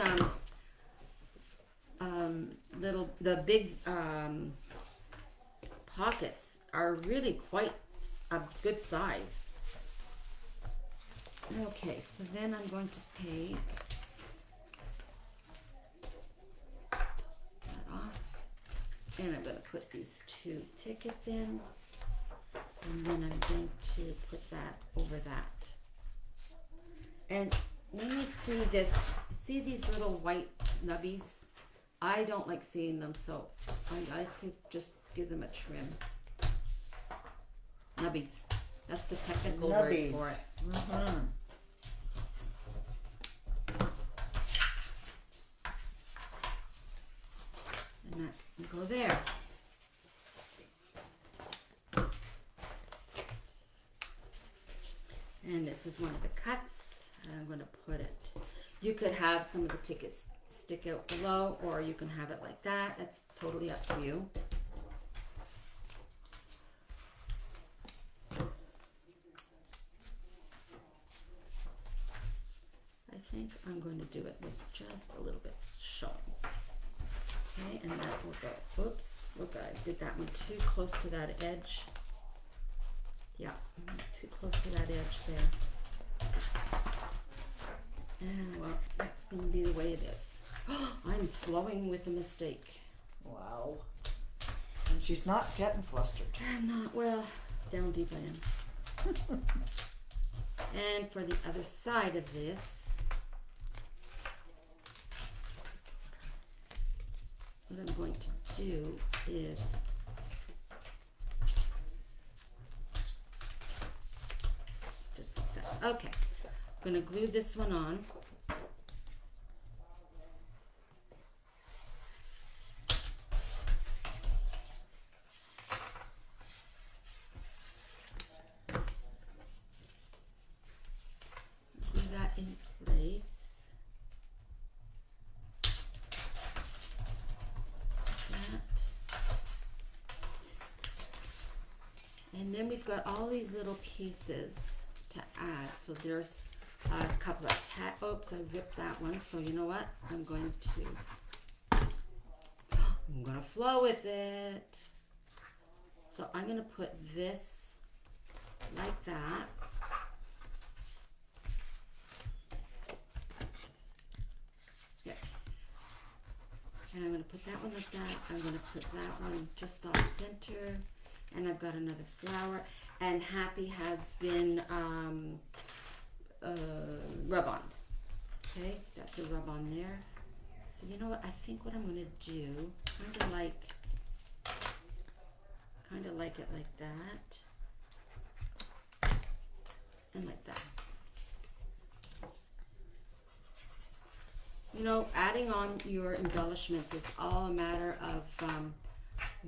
Speaker 1: the big pockets are really quite a good size. Okay, so then I'm going to take that off, and I'm going to put these 2 tickets in, and then I'm going to put that over that. And when you see this, see these little white nubbies? I don't like seeing them, so I like to just give them a trim. Nubbies. That's the technical word for it.
Speaker 2: Mm-hmm.
Speaker 1: And that can go there. And this is one of the cuts. And I'm going to put it. You could have some of the tickets stick out below, or you can have it like that. That's totally up to you. I think I'm going to do it with just a little bit showing. Okay, and that will go. Oops, look, I did that one too close to that edge. Yeah, too close to that edge there. And well, that's going to be the way it is. I'm flowing with a mistake.
Speaker 2: Wow. And she's not getting flustered.
Speaker 1: I'm not, well, down deep I am. And for the other side of this, what I'm going to do is just like that. Okay, I'm going to glue this one on. Glue that in place. And then we've got all these little pieces to add. So there's a couple of oops, I ripped that one. So you know what? I'm going to flow with it. So I'm going to put this like that. Yeah. And I'm going to put that one like that. I'm going to put that one just off center. And I've got another flower, and Happy has been rub-on. Okay, that's a rub-on there. So you know what? I think what I'm going to do, kind of like it like that, and like that. you know, adding on your embellishments is all a matter of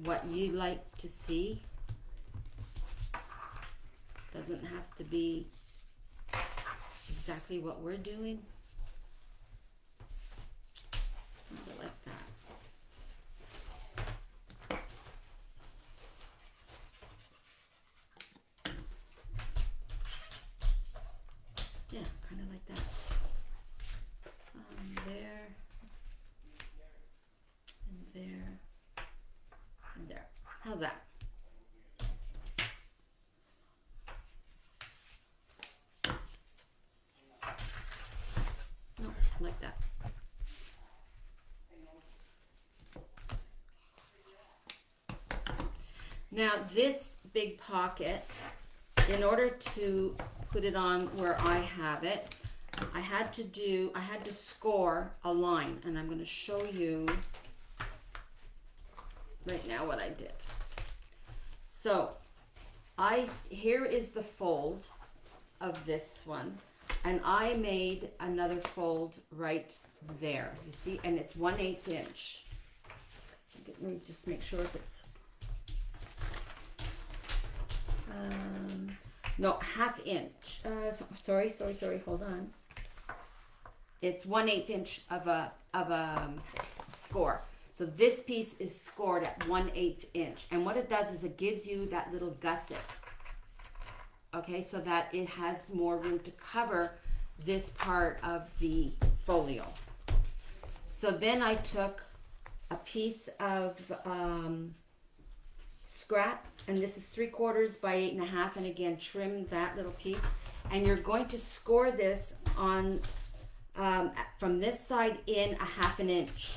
Speaker 1: what you like to see. Doesn't have to be exactly what we're doing. I like that. Yeah, kind of like that. There, and there, and there. How's that? No, like that. Now this big pocket, in order to put it on where I have it, I had to score a line, and I'm going to show you right now what I did. So here is the fold of this one, and I made another fold right there, you see, and it's 1/8 inch. Let me just make sure if it's no, 1/2 inch. Sorry, hold on. It's 1/8 inch of a score. So this piece is scored at 1/8 inch, and what it does is it gives you that little gusset. Okay, so that it has more room to cover this part of the folio. So then I took a piece of scrap, and this is 3/4 by 8.5, and again trim that little piece, and you're going to score this on from this side in 1/2 inch.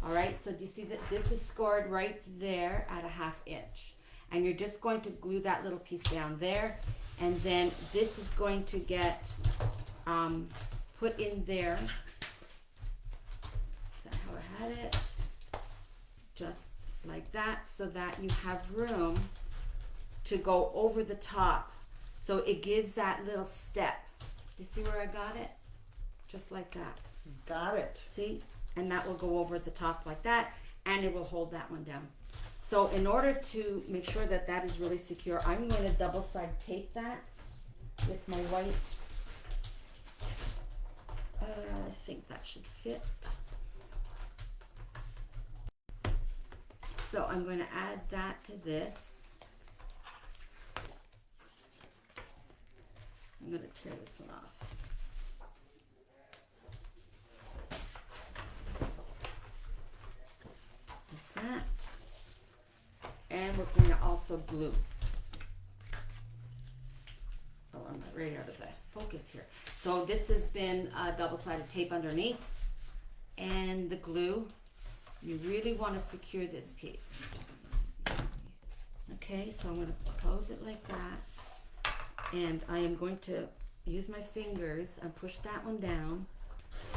Speaker 1: All right, so do you see that this is scored right there at 1/2 inch, and you're just going to glue that little piece down there, and then this is going to get put in there. That's how I had it, just like that, so that you have room to go over the top. So it gives that little step. You see where I got it? Just like that.
Speaker 2: Got it.
Speaker 1: See? And that will go over the top like that, and it will hold that one down. So in order to make sure that that is really secure, I'm going to double side tape that with my white. I think that should fit. So I'm going to add that to this. I'm going to tear this one off. Like that. And we're going to also glue. Oh, I'm right out of the focus here. So this has been double-sided tape underneath, and the glue. You really want to secure this piece. Okay, so I'm going to close it like that, and I am going to use my fingers and push that one down,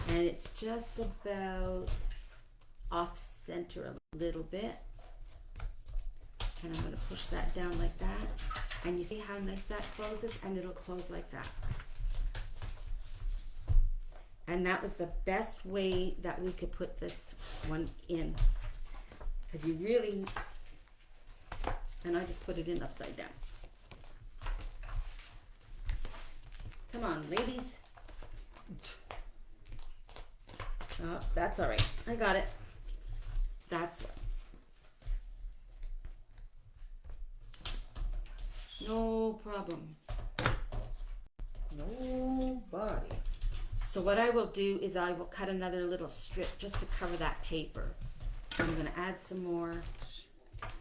Speaker 1: and it's just about off center a little bit, and I'm going to push that down like that, and you see how nice that closes, and it'll close like that. And that was the best way that we could put this one in, because you really, and I just put it in upside down. Come on, ladies. Oh, that's all right. I got it. That's right. No problem.
Speaker 2: Nobody.
Speaker 1: So what I will do is I will cut another little strip just to cover that paper. I'm going to add some more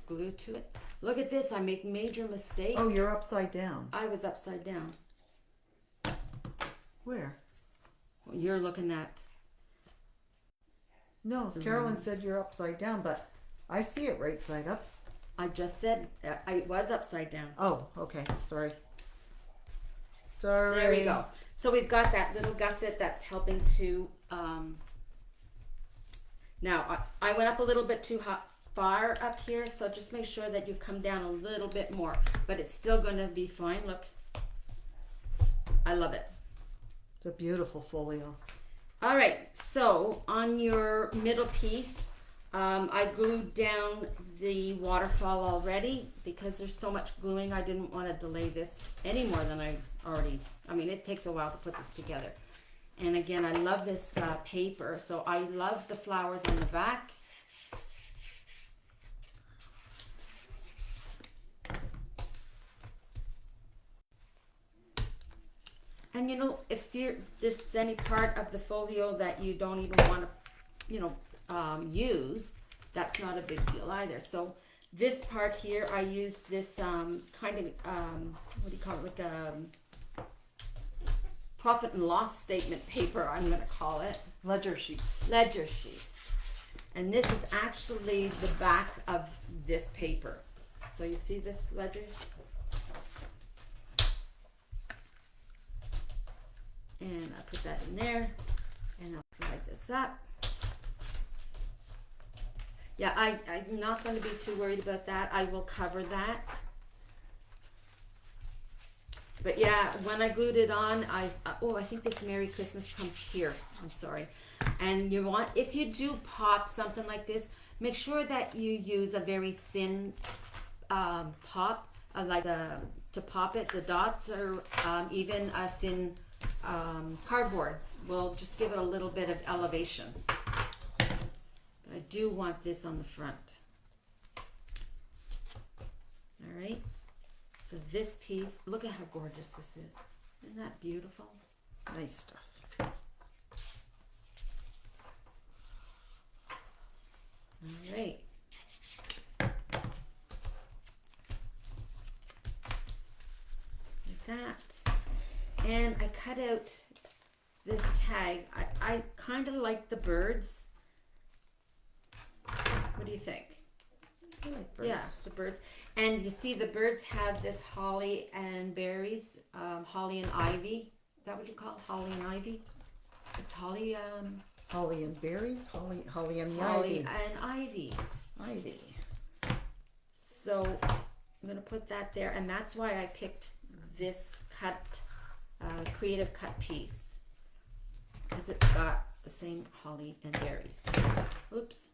Speaker 1: glue to it. Look at this, I make major mistakes.
Speaker 2: Oh, you're upside down.
Speaker 1: I was upside down.
Speaker 2: Where?
Speaker 1: You're looking at...
Speaker 2: No, Carolyn said you're upside down, but I see it right side up.
Speaker 1: I just said I was upside down.
Speaker 2: Oh, okay. Sorry. Sorry.
Speaker 1: There we go. So we've got that little gusset that's helping to, now I went up a little bit too far up here, so just make sure that you come down a little bit more, but it's still going to be fine. Look, I love it.
Speaker 2: It's a beautiful folio.
Speaker 1: All right, so on your middle piece, I glued down the waterfall already because there's so much gluing. I didn't want to delay this any more than I've already. I mean, it takes a while to put this together. And again, I love this paper, so I love the flowers on the back. And you know, if there's any part of the folio that you don't even want to, use, that's not a big deal either. So this part here, I used this kind of, what do you call it, like a profit and loss statement paper, I'm going to call it.
Speaker 2: Ledger sheets.
Speaker 1: Ledger sheets. And this is actually the back of this paper. So you see this ledger? And I put that in there, and I'll slide this up. Yeah, I'm not going to be too worried about that. I will cover that. But yeah, when I glued it on, I think this Merry Christmas comes here. I'm sorry. And you want, if you do pop something like this, make sure that you use a very thin pop, to pop it. The dots, or even a thin cardboard will just give it a little bit of elevation. But I do want this on the front. All right. So this piece, look at how gorgeous this is. Isn't that beautiful?
Speaker 2: Nice stuff.
Speaker 1: All right. Like that. And I cut out this tag. I kind of like the birds. What do you think?
Speaker 2: I like birds.
Speaker 1: Yeah, the birds. And you see the birds have this holly and berries, holly and ivy. Is that what you call it? Holly and ivy? It's holly,
Speaker 2: Holly and berries, holly and the
Speaker 1: holly
Speaker 2: ivy.
Speaker 1: and ivy.
Speaker 2: Ivy.
Speaker 1: So I'm going to put that there, and that's why I picked this creative cut piece, because it's got the same holly and berries. Oops,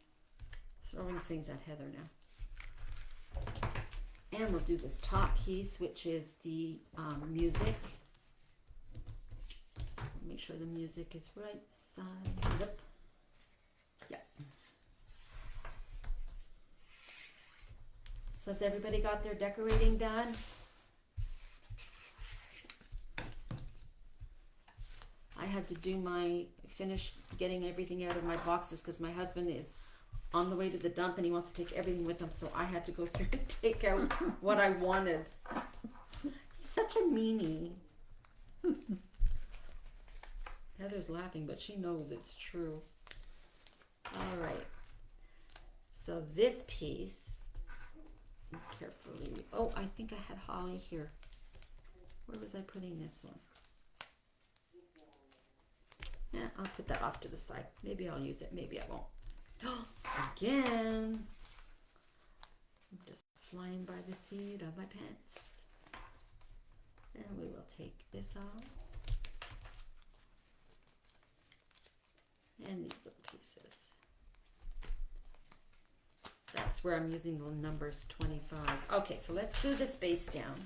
Speaker 1: throwing things at Heather now. And we'll do this top piece, which is the music. Make sure the music is right side up. Yeah. So has everybody got their decorating done? I had to finish getting everything out of my boxes because my husband is on the way to the dump and he wants to take everything with him, so I had to go through and take out what I wanted. He's such a meanie. Heather's laughing, but she knows it's true. All right. So this piece, carefully. Oh, I think I had holly here. Where was I putting this one? Yeah, I'll put that off to the side. Maybe I'll use it. Maybe I won't. Again, I'm just flying by the seat of my pants. And we will take this off. And these little pieces. That's where I'm using the numbers 25. Okay, so let's glue this base down.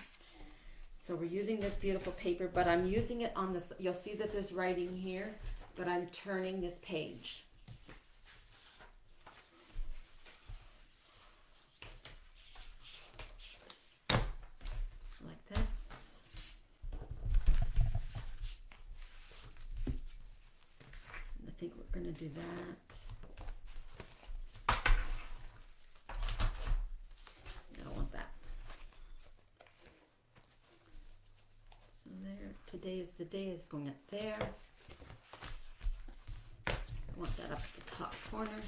Speaker 1: So we're using this beautiful paper, but I'm using it on this. You'll see that there's writing here, but I'm turning this page. Like this. And I think we're going to do that. I don't want that. So there, the day is going up there. I want that up at the top corner.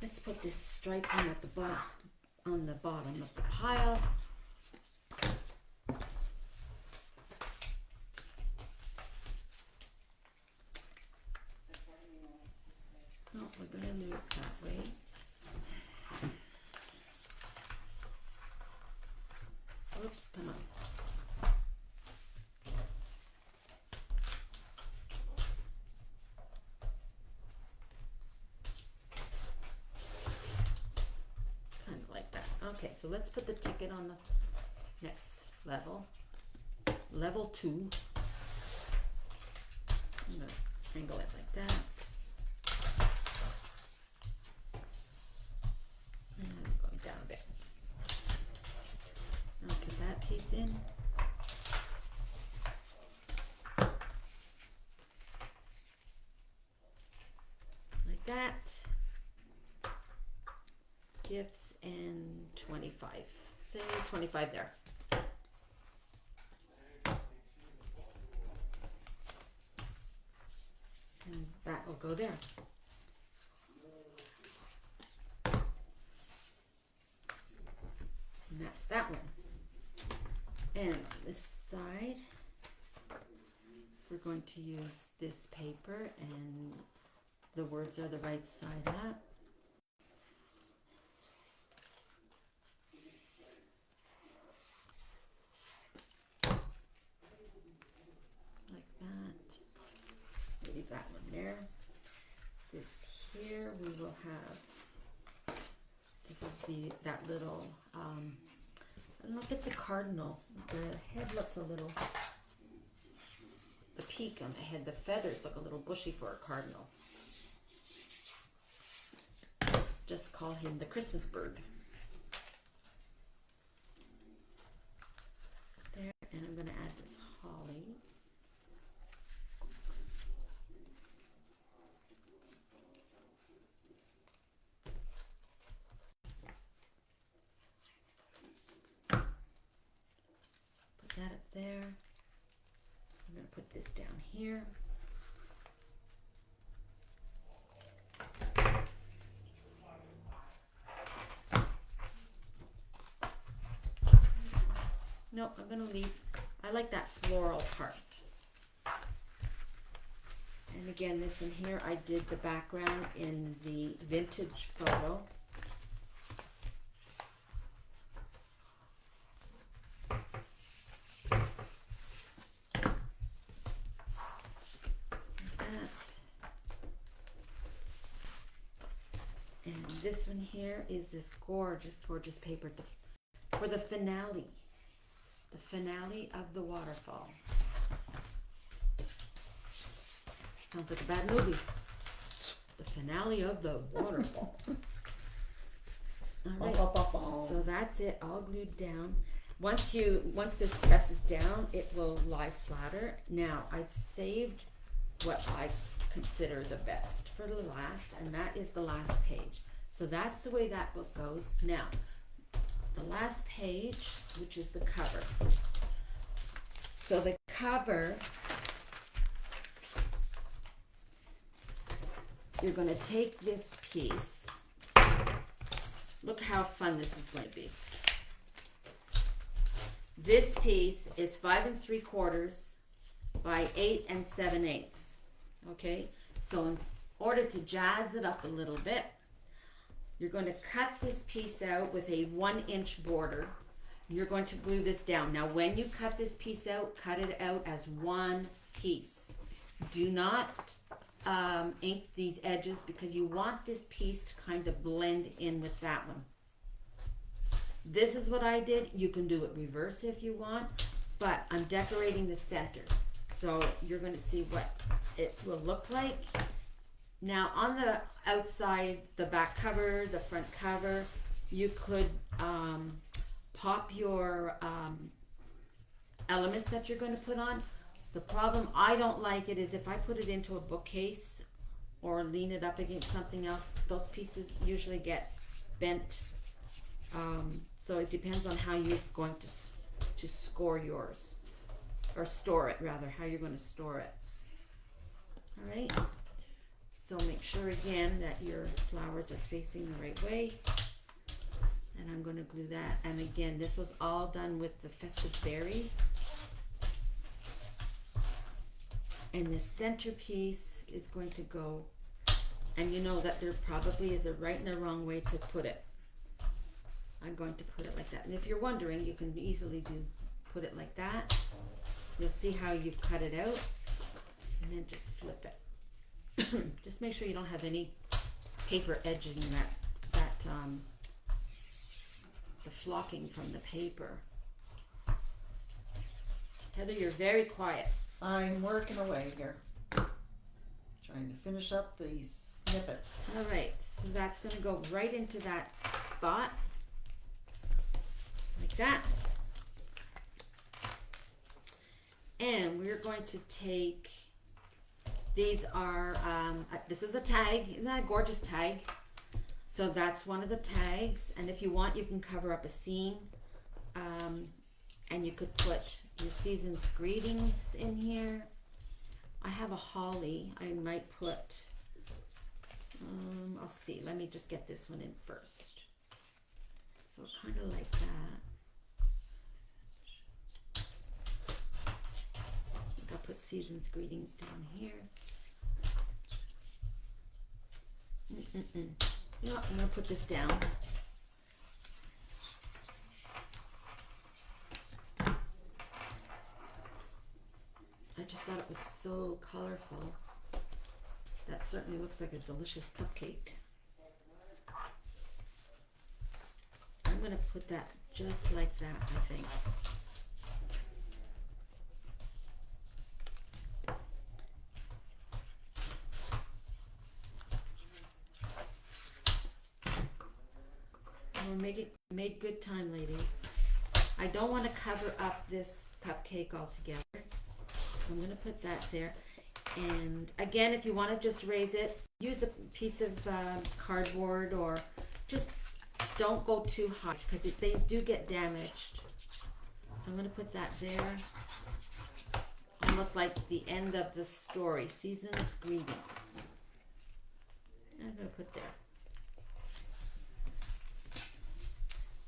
Speaker 1: Let's put this striping at the bottom, on the bottom of the pile. No, we're going to do it that way. Oops, come on. Okay, so let's put the ticket on the next level. Level 2. I'm gonna angle it like that. And go down a bit. I'll put that piece in. Like that. Gifts and 25. Say 25 there. And that will go there. And that's that one. And on this side, we're going to use this paper, and the words are the right side up. Like that. Leave that one there. This here we will have. This is that little. I don't know if it's a cardinal. The head looks a little. The peak on the head, the feathers look a little bushy for a cardinal. Let's just call him the Christmas bird. There, and I'm going to add this holly. Put that up there. I'm going to put this down here. No, I'm going to leave. I like that floral part. And again, this in here, I did the background in the vintage photo. And this one here is this gorgeous, gorgeous paper for the finale of the waterfall. Sounds like a bad movie. The finale of the waterfall. All right, so that's it, all glued down. Once this presses down, it will lie flatter. Now, I've saved what I consider the best for the last, and that is the last page. So that's the way that book goes. Now, the last page, which is the cover. So the cover, you're going to take this piece. Look how fun this is going to be. This piece is 5 3/4 by 8 7/8. Okay, so in order to jazz it up a little bit, you're going to cut this piece out with a 1-inch border. You're going to glue this down. Now, when you cut this piece out, cut it out as one piece. Do not ink these edges because you want this piece to kind of blend in with that one. This is what I did. You can do it reverse if you want, but I'm decorating the center. So you're going to see what it will look like. Now, on the outside, the back cover, the front cover, you could pop your elements that you're going to put on. The problem I don't like it is if I put it into a bookcase or lean it up against something else, those pieces usually get bent. So it depends on how you're going to score yours, or store it rather, how you're going to store it. All right. So make sure again that your flowers are facing the right way. And I'm going to glue that. And again, this was all done with the festive berries. And the centerpiece is going to go, and you know that there probably is a right and a wrong way to put it. I'm going to put it like that. And if you're wondering, you can easily put it like that. You'll see how you've cut it out. And then just flip it. Just make sure you don't have any paper edging that the flocking from the paper. Heather, you're very quiet.
Speaker 2: I'm working away here. Trying to finish up these snippets.
Speaker 1: All right, so that's going to go right into that spot. Like that. And we're going to take, these are, this is a tag. Isn't that a gorgeous tag? So that's one of the tags. And if you want, you can cover up a seam. And you could put your season's greetings in here. I have a holly. I might put, I'll see. Let me just get this one in first. So kind of like that. I'll put season's greetings down here. No, I'm gonna put this down. I just thought it was so colorful. That certainly looks like a delicious cupcake. I'm gonna put that just like that, I think. We'll make good time, ladies. I don't want to cover up this cupcake altogether. So I'm going to put that there. And again, if you want to just raise it, use a piece of cardboard, or just don't go too high because they do get damaged. So I'm going to put that there. Almost like the end of the story. Season's greetings. I'm going to put there.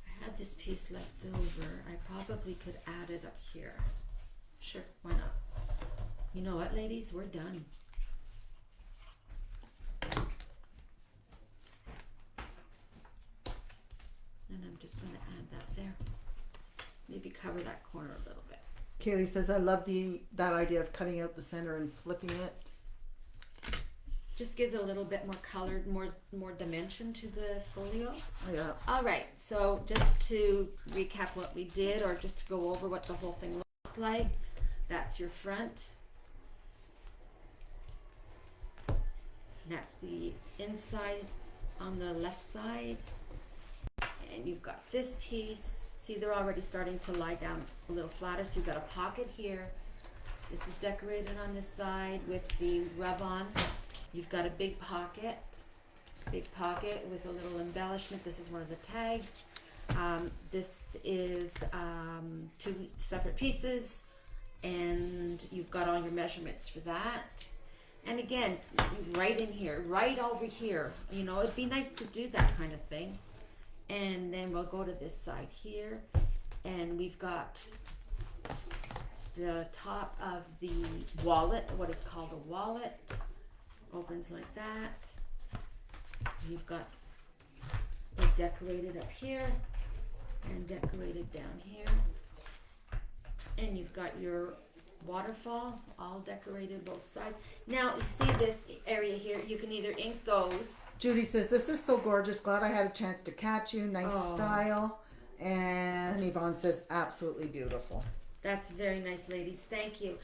Speaker 1: I had this piece left over. I probably could add it up here. Sure, why not? You know what, ladies? We're done. And I'm just going to add that there. Maybe cover that corner a little bit.
Speaker 2: Kaylee says, I love that idea of cutting out the center and flipping it.
Speaker 1: Just gives a little bit more color, more dimension to the folio.
Speaker 2: Yeah.
Speaker 1: All right, so just to recap what we did, or just to go over what the whole thing looks like. That's your front. That's the inside on the left side. And you've got this piece. See, they're already starting to lie down a little flatter. So you've got a pocket here. This is decorated on this side with the rub-on. You've got a big pocket with a little embellishment. This is one of the tags. This is 2 separate pieces, and you've got all your measurements for that. And again, right in here, right over here, you know, it'd be nice to do that kind of thing. And then we'll go to this side here, and we've got the top of the wallet, what is called a wallet, opens like that. You've got it decorated up here and decorated down here. And you've got your waterfall all decorated both sides. Now you see this area here, you can either ink those.
Speaker 2: Judy says, this is so gorgeous. Glad I had a chance to catch you. Nice style. And Yvonne says, absolutely beautiful.
Speaker 1: That's very nice, ladies. Thank you.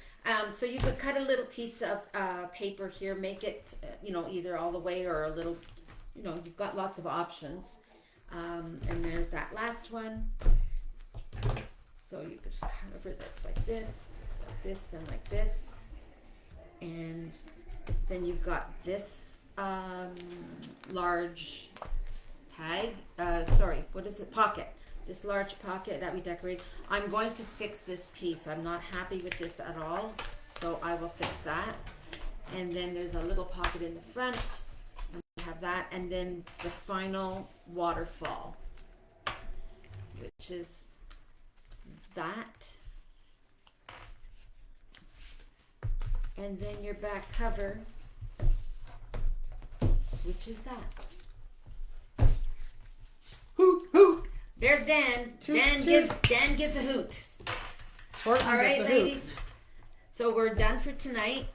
Speaker 1: So you could cut a little piece of paper here, make it, you know, either all the way or a little, you know, you've got lots of options. And there's that last one. So you could just cover this like this, and like this. And then you've got this large tag, pocket. This large pocket that we decorate. I'm going to fix this piece. I'm not happy with this at all, so I will fix that. And then there's a little pocket in the front, and we have that. And then the final waterfall, which is that. And then your back cover, which is that.
Speaker 2: Hoot, hoot.
Speaker 1: There's Dan.
Speaker 2: Toot,
Speaker 1: Dan gives a hoot.
Speaker 2: Horton
Speaker 1: All right,
Speaker 2: gets a hoot.
Speaker 1: ladies. So we're done for tonight.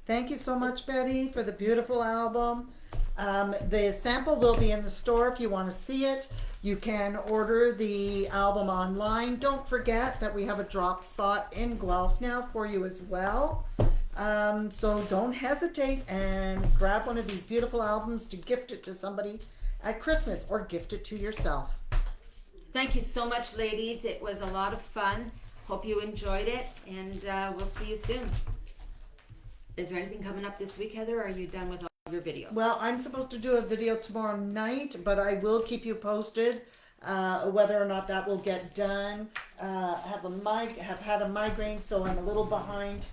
Speaker 2: Thank you so much, Betty, for the beautiful album. The sample will be in the store if you want to see it. You can order the album online. Don't forget that we have a drop spot in Guelph now for you as well. So don't hesitate and grab one of these beautiful albums to gift it to somebody at Christmas or gift it to yourself.
Speaker 1: Thank you so much, ladies. It was a lot of fun. Hope you enjoyed it, and we'll see you soon. Is there anything coming up this week, Heather, or are you done with all your videos?
Speaker 2: Well, I'm supposed to do a video tomorrow night, but I will keep you posted whether or not that will get done. Have had a migraine, so I'm a little behind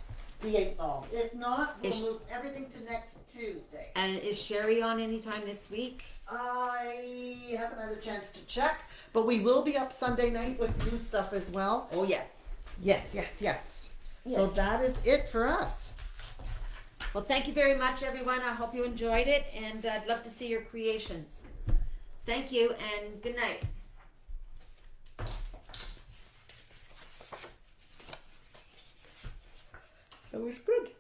Speaker 2: the 8 ball. If not, we'll move everything to next Tuesday.
Speaker 1: And is Sherry on anytime this week?
Speaker 2: I haven't had a chance to check, but we will be up Sunday night with new stuff as well.
Speaker 1: Oh, yes.
Speaker 2: Yes. So that is it for us.
Speaker 1: Well, thank you very much, everyone. I hope you enjoyed it, and I'd love to see your creations. Thank you, and good night.
Speaker 2: That was good.